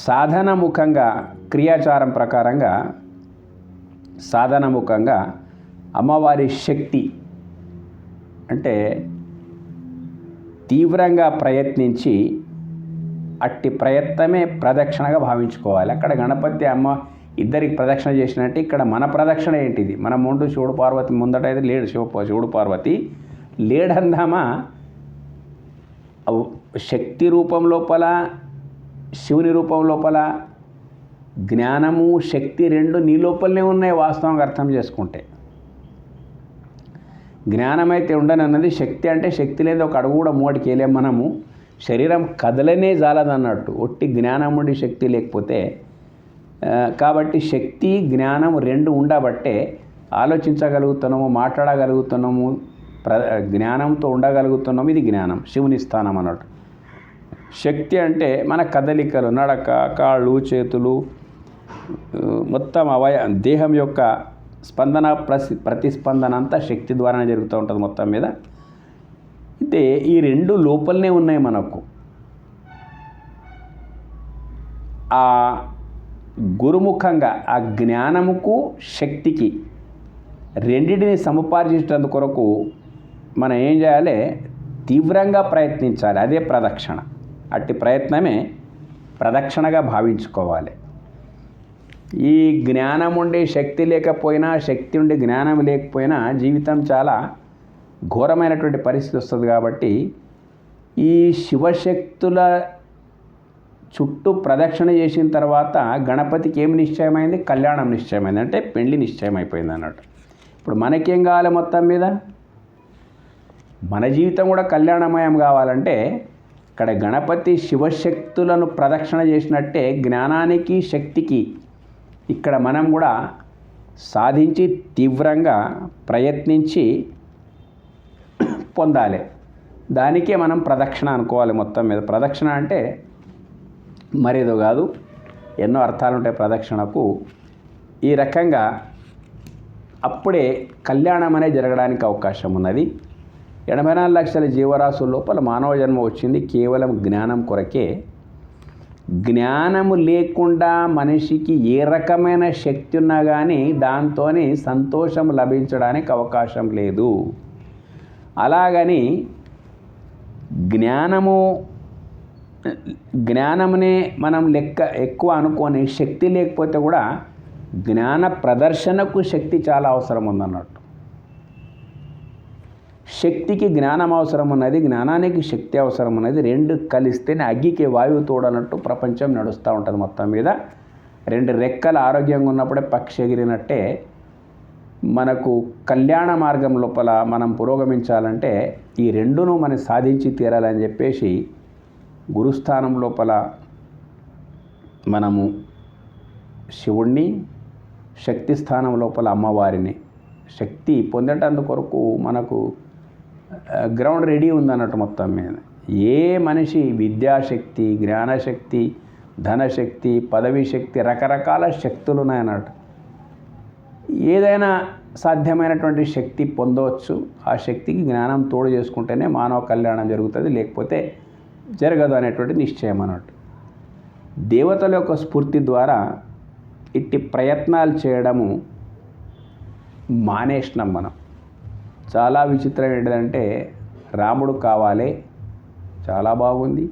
సాధనముఖంగా క్రియాచారం ప్రకారంగా సాధనముఖంగా అమ్మవారి శక్తి అంటే తీవ్రంగా ప్రయత్నించి అట్టి ప్రయత్నమే ప్రదక్షిణగా భావించుకోవాలి. అక్కడ గణపతి అమ్మ ఇద్దరికి ప్రదక్షిణ చేసినట్టు ఇక్కడ మన ప్రదక్షిణ ఏంటిది? మన ముందు శివుడు పార్వతి ముందట అయితే లేడు, శివుడు పార్వతి లేడందామా. శక్తి రూపం లోపల శివుని రూపం లోపల జ్ఞానము శక్తి రెండు నీ లోపలనే ఉన్నాయి వాస్తవంగా అర్థం చేసుకుంటే. జ్ఞానం అయితే ఉండనన్నది, శక్తి అంటే శక్తి లేదు ఒక అడుగు కూడా మూడికి వెళ్ళాం మనము. శరీరం కదలనే జాలదన్నట్టు ఒట్టి జ్ఞానం ఉండి శక్తి లేకపోతే. కాబట్టి శక్తి జ్ఞానం రెండు ఉండబట్టే ఆలోచించగలుగుతున్నాము, మాట్లాడగలుగుతున్నాము, జ్ఞానంతో ఉండగలుగుతున్నాము. ఇది జ్ఞానం, శివుని స్థానం అన్నట్టు. శక్తి అంటే మన కదలికలు, నడక, కాళ్ళు, చేతులు, మొత్తం దేహం యొక్క స్పందన ప్రతిస్పందన అంతా శక్తి ద్వారానే జరుగుతూ ఉంటుంది మొత్తం మీద. అయితే ఈ రెండు లోపలనే ఉన్నాయి మనకు. ఆ గురుముఖంగా ఆ జ్ఞానముకు శక్తికి రెండింటిని సముపార్జించడం కొరకు మనం ఏం చేయాలి? తీవ్రంగా ప్రయత్నించాలి. అదే ప్రదక్షిణ. అట్టి ప్రయత్నమే ప్రదక్షిణగా భావించుకోవాలి. ఈ జ్ఞానం ఉండి శక్తి లేకపోయినా, శక్తి ఉండి జ్ఞానం లేకపోయినా జీవితం చాలా ఘోరమైనటువంటి పరిస్థితి వస్తుంది. కాబట్టి ఈ శివశక్తుల చుట్టూ ప్రదక్షిణ చేసిన తర్వాత గణపతికి ఏమి నిశ్చయమైంది? కళ్యాణం నిశ్చయమైంది, అంటే పెళ్లి నిశ్చయమైపోయింది అన్నట్టు. ఇప్పుడు మనకేం కావాలి? మొత్తం మీద మన జీవితం కూడా కళ్యాణమయం కావాలంటే ఇక్కడ గణపతి శివశక్తులను ప్రదక్షిణ చేసినట్టే జ్ఞానానికి శక్తికి ఇక్కడ మనం కూడా సాధించి తీవ్రంగా ప్రయత్నించి పొందాలి. దానికే మనం ప్రదక్షిణ అనుకోవాలి. మొత్తం మీద ప్రదక్షిణ అంటే మరేదో కాదు, ఎన్నో అర్థాలు ఉంటాయి ప్రదక్షిణకు. ఈ రకంగా అప్పుడే కళ్యాణం అనేది జరగడానికి అవకాశం ఉన్నది. 84 లక్షల జీవరాశుల లోపల మానవ జన్మ వచ్చింది కేవలం జ్ఞానం కొరకే. జ్ఞానము లేకుండా మనిషికి ఏ రకమైన శక్తి ఉన్నా కానీ దాంతో సంతోషం లభించడానికి అవకాశం లేదు. అలాగని జ్ఞానమునే మనం ఎక్కువ అనుకొని శక్తి లేకపోతే కూడా జ్ఞాన ప్రదర్శనకు శక్తి చాలా అవసరం ఉందన్నట్టు. శక్తికి జ్ఞానం అవసరం ఉన్నది, జ్ఞానానికి శక్తి అవసరం ఉన్నది. రెండు కలిస్తేనే అగ్గికి వాయువు తోడనట్టు ప్రపంచం నడుస్తూ ఉంటుంది మొత్తం మీద. రెండు రెక్కలు ఆరోగ్యంగా ఉన్నప్పుడే పక్షి ఎగిరినట్టే మనకు కళ్యాణ మార్గం లోపల మనం పురోగమించాలంటే ఈ రెండును మనం సాధించి తీరాలని చెప్పేసి గురుస్థానం లోపల మనము శివుణ్ణి, శక్తి స్థానం లోపల అమ్మవారిని శక్తి పొందేటందుకు కొరకు మనకు గ్రౌండ్ రెడీ ఉందన్నట్టు మొత్తం మీద. ఏ మనిషి విద్యాశక్తి, జ్ఞానశక్తి, ధనశక్తి, పదవి శక్తి, రకరకాల శక్తులు ఉన్నాయన్నట్టు. ఏదైనా సాధ్యమైనటువంటి శక్తి పొందవచ్చు. ఆ శక్తికి జ్ఞానం తోడు చేసుకుంటేనే మానవ కళ్యాణం జరుగుతుంది, లేకపోతే జరగదు అనేటువంటి నిశ్చయం అన్నట్టు. దేవతల యొక్క స్ఫూర్తి ద్వారా ఇట్టి ప్రయత్నాలు చేయడము మానేసినాం మనం. చాలా విచిత్రం ఏంటంటే రాముడు కావాలి, చాలా బాగుంది.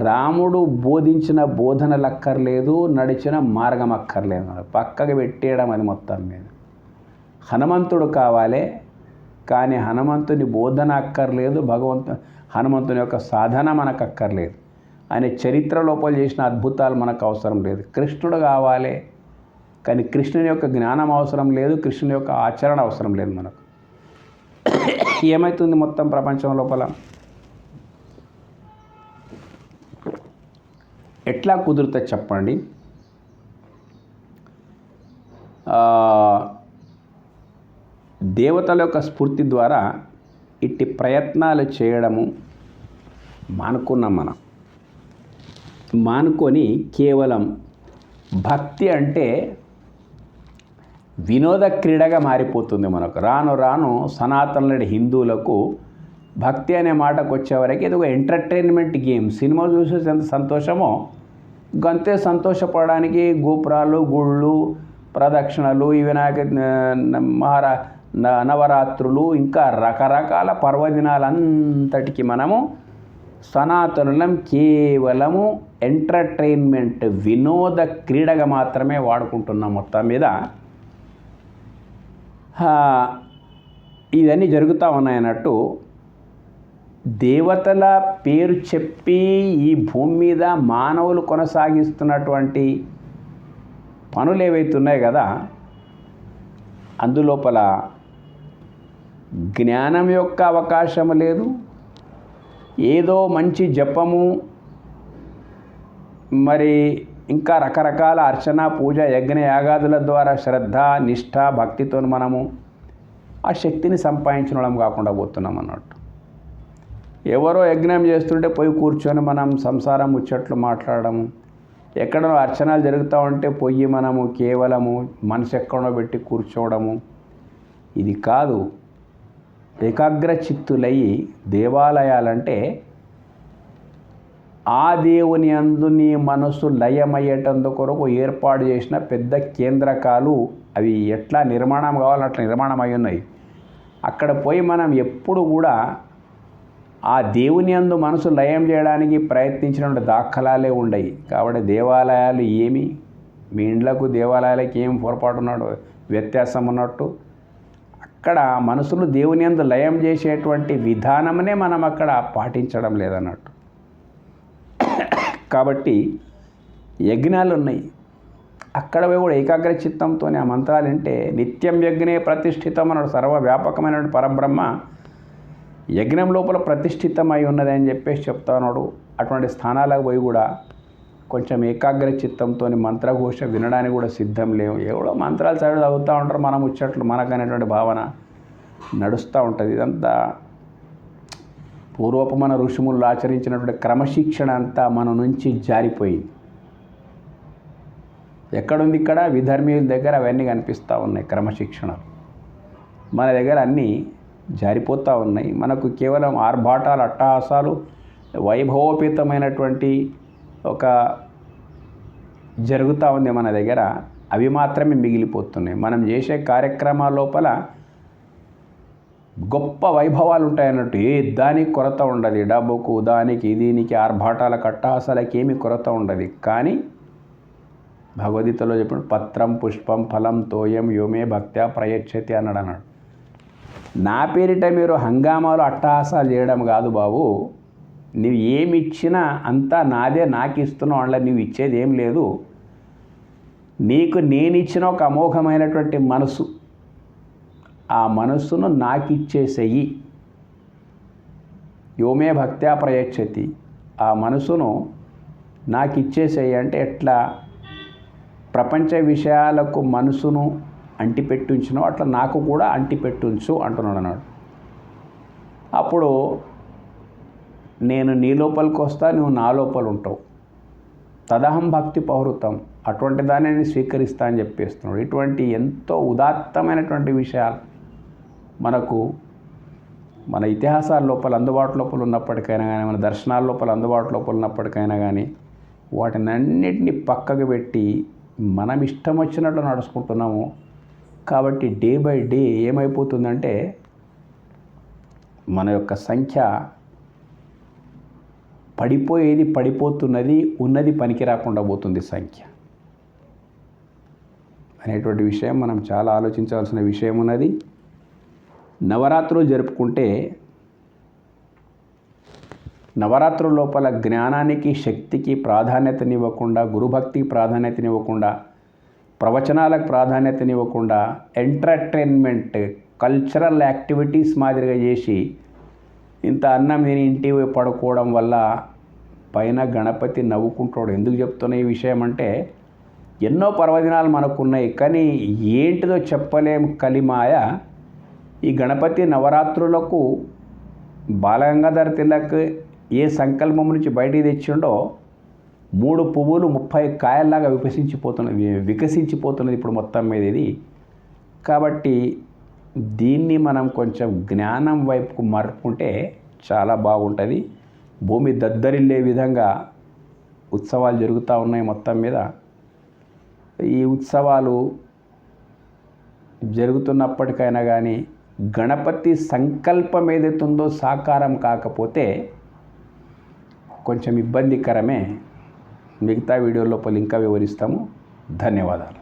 రాముడు బోధించిన బోధనలు అక్కర్లేదు, నడిచిన మార్గం అక్కర్లేదు, పక్కకు పెట్టేయడం అది మొత్తం మీద. హనుమంతుడు కావాలి, కానీ హనుమంతుని బోధన అక్కర్లేదు, హనుమంతుని యొక్క సాధన మనకు అక్కర్లేదు, ఆయన చరిత్ర లోపల చేసిన అద్భుతాలు మనకు అవసరం లేదు. కృష్ణుడు కావాలి, కానీ కృష్ణుని యొక్క జ్ఞానం అవసరం లేదు, కృష్ణుని యొక్క ఆచరణ అవసరం లేదు మనకు. ఏమవుతుంది మొత్తం ప్రపంచం లోపల? ఎట్లా కుదురుతుంది చెప్పండి? దేవతల యొక్క స్ఫూర్తి ద్వారా ఇట్టి ప్రయత్నాలు చేయడము మానుకున్నాం మనం. మానుకొని కేవలం భక్తి అంటే వినోద క్రీడగా మారిపోతుంది మనకు. రాను రాను సనాతనుల హిందువులకు భక్తి అనే మాటకు వచ్చేవరకు ఇది ఒక ఎంటర్టైన్మెంట్ గేమ్. సినిమా చూసే ఎంత సంతోషమో గంతే సంతోషపడడానికి గోపురాలు, గుళ్ళు, ప్రదక్షిణలు, ఈ వినాయక నవరాత్రులు, ఇంకా రకరకాల పర్వదినాలంతటికి మనము సనాతనులం కేవలము ఎంటర్టైన్మెంట్, వినోద క్రీడగా మాత్రమే వాడుకుంటున్నాం మొత్తం మీద. ఇవన్నీ జరుగుతూ ఉన్నాయన్నట్టు. దేవతల పేరు చెప్పి ఈ భూమి మీద మానవులు కొనసాగిస్తున్నటువంటి పనులు ఏవైతే ఉన్నాయి కదా, అందులోపల జ్ఞానం యొక్క అవకాశం లేదు. ఏదో మంచి జపము, మరి ఇంకా రకరకాల అర్చన పూజ యజ్ఞ యాగాదుల ద్వారా శ్రద్ధ నిష్ఠ భక్తితో మనము ఆ శక్తిని సంపాదించడం కాకుండా పోతున్నాం అన్నట్టు. ఎవరో యజ్ఞం చేస్తుంటే పోయి కూర్చొని మనం సంసారం ముచ్చట్లు మాట్లాడము, ఎక్కడో అర్చనలు జరుగుతూ ఉంటే పొయ్యి మనము కేవలము మనసు ఎక్కడో పెట్టి కూర్చోవడము, ఇది కాదు. ఏకాగ్ర చిత్తులయ్యి దేవాలయాలంటే ఆ దేవుని అందు నీ మనసు లయమయ్యేటందు కొరకు ఏర్పాటు చేసిన పెద్ద కేంద్రకాలు. అవి ఎట్లా నిర్మాణం కావాలో అట్లా నిర్మాణం అయి ఉన్నాయి. అక్కడ పోయి మనం ఎప్పుడు కూడా ఆ దేవుని అందు మనసు లయం చేయడానికి ప్రయత్నించినటువంటి దాఖలాలే ఉండయి. కాబట్టి దేవాలయాలు ఏమి, మీ ఇండ్లకు దేవాలయాలకి ఏం పొరపాటు ఉన్నాడు, వ్యత్యాసం ఉన్నట్టు, అక్కడ మనసును దేవుని అందు లయం చేసేటువంటి విధానమనే మనం అక్కడ పాటించడం లేదన్నట్టు. కాబట్టి యజ్ఞాలు ఉన్నాయి, అక్కడ కూడా ఏకాగ్ర చిత్తంతో ఆ మంత్రాలు అంటే నిత్యం యజ్ఞే ప్రతిష్ఠితం అన్నాడు. సర్వవ్యాపకమైనటువంటి పరబ్రహ్మ యజ్ఞం లోపల ప్రతిష్ఠితమై ఉన్నది అని చెప్పేసి చెప్తా ఉన్నాడు. అటువంటి స్థానాలకు పోయి కూడా కొంచెం ఏకాగ్ర చిత్తంతో మంత్రఘోష వినడానికి కూడా సిద్ధం లేవు. ఎవడో మంత్రాలు చదువుతూ ఉంటారు, మనం ముచ్చట్లు మనకనేటువంటి భావన నడుస్తూ ఉంటుంది. ఇదంతా పూర్వపు మన ఋషిములు ఆచరించినటువంటి క్రమశిక్షణ అంతా మన నుంచి జారిపోయింది. ఎక్కడుంది? ఇక్కడ విధర్మీయుల దగ్గర అవన్నీ కనిపిస్తూ ఉన్నాయి క్రమశిక్షణలు. మన దగ్గర అన్నీ జారిపోతూ ఉన్నాయి. మనకు కేవలం ఆర్భాటాలు అట్టహాసాలు వైభవోపేతమైనటువంటి ఒక జరుగుతూ ఉంది మన దగ్గర, అవి మాత్రమే మిగిలిపోతున్నాయి. మనం చేసే కార్యక్రమాల లోపల గొప్ప వైభవాలు ఉంటాయన్నట్టు, ఏ దానికి కొరత ఉండదు. డబ్బుకు దానికి దీనికి ఆర్భాటాలకు అట్టహాసాలకి ఏమీ కొరత ఉండదు. కానీ భగవద్గీతలో చెప్పిన పత్రం పుష్పం ఫలం తోయం యోమే భక్త్యా ప్రయచ్చతి అన్నాడు. నా పేరిట మీరు హంగామాలు అట్టహాసాలు చేయడం కాదు బాబు, నువ్వు ఏమి ఇచ్చినా అంతా నాదే, నాకు ఇస్తున్నావు, అందులో నువ్వు ఇచ్చేది ఏం లేదు. నీకు నేను ఇచ్చిన ఒక అమోఘమైనటువంటి మనసు, ఆ మనస్సును నాకు ఇచ్చేసేయి. యోమే భక్త్యా ప్రయచ్చతి, ఆ మనసును నాకు ఇచ్చేసేయి అంటే ఎట్లా? ప్రపంచ విషయాలకు మనసును అంటిపెట్టించును అట్లా నాకు కూడా అంటిపెట్టించు అంటున్నాడు అన్నాడు. అప్పుడు నేను నీ లోపలికి వస్తా, నువ్వు నా లోపల ఉంటావు. తదహం భక్తి పౌరుతం, అటువంటి దాన్ని నేను స్వీకరిస్తా అని చెప్పేస్తున్నాడు. ఇటువంటి ఎంతో ఉదాత్తమైనటువంటి విషయాలు మనకు మన ఇతిహాసాల లోపల అందుబాటు లోపల ఉన్నప్పటికైనా కానీ, మన దర్శనాల లోపల అందుబాటు లోపల ఉన్నప్పటికైనా కానీ, వాటిని అన్నిటినీ పక్కకు పెట్టి మనం ఇష్టం వచ్చినట్లు నడుచుకుంటున్నాము. కాబట్టి డే బై డే ఏమైపోతుందంటే మన యొక్క సంఖ్య పడిపోయేది పడిపోతున్నది, ఉన్నది పనికి రాకుండా పోతుంది సంఖ్య అనేటువంటి విషయం మనం చాలా ఆలోచించాల్సిన విషయం ఉన్నది. నవరాత్రులు జరుపుకుంటే నవరాత్రుల లోపల జ్ఞానానికి శక్తికి ప్రాధాన్యతనివ్వకుండా, గురుభక్తికి ప్రాధాన్యతనివ్వకుండా, ప్రవచనాలకు ప్రాధాన్యతనివ్వకుండా, ఎంటర్టైన్మెంట్ కల్చరల్ యాక్టివిటీస్ మాదిరిగా చేసి ఇంత అన్నం నేను ఇంటికి పడుకోవడం వల్ల పైన గణపతి నవ్వుకుంటాడు. ఎందుకు చెప్తున్నా ఈ విషయం అంటే, ఎన్నో పర్వదినాలు మనకున్నాయి, కానీ ఏంటిదో చెప్పలేం కలిమాయ. ఈ గణపతి నవరాత్రులకు బాలగంగాధర తిలక్ ఏ సంకల్పం నుంచి బయటికి తెచ్చిండో 3 పువ్వులు 30 కాయల్లాగా వికసించిపోతున్నది ఇప్పుడు మొత్తం మీద ఇది. కాబట్టి దీన్ని మనం కొంచెం జ్ఞానం వైపుకు మరుపుకుంటే చాలా బాగుంటుంది. భూమి దద్దరిల్లే విధంగా ఉత్సవాలు జరుగుతూ ఉన్నాయి మొత్తం మీద. ఈ ఉత్సవాలు జరుగుతున్నప్పటికైనా కానీ గణపతి సంకల్పం ఏదైతుందో సాకారం కాకపోతే కొంచెం ఇబ్బందికరమే. మిగతా వీడియో లోపల ఇంకా వివరిస్తాము. ధన్యవాదాలు.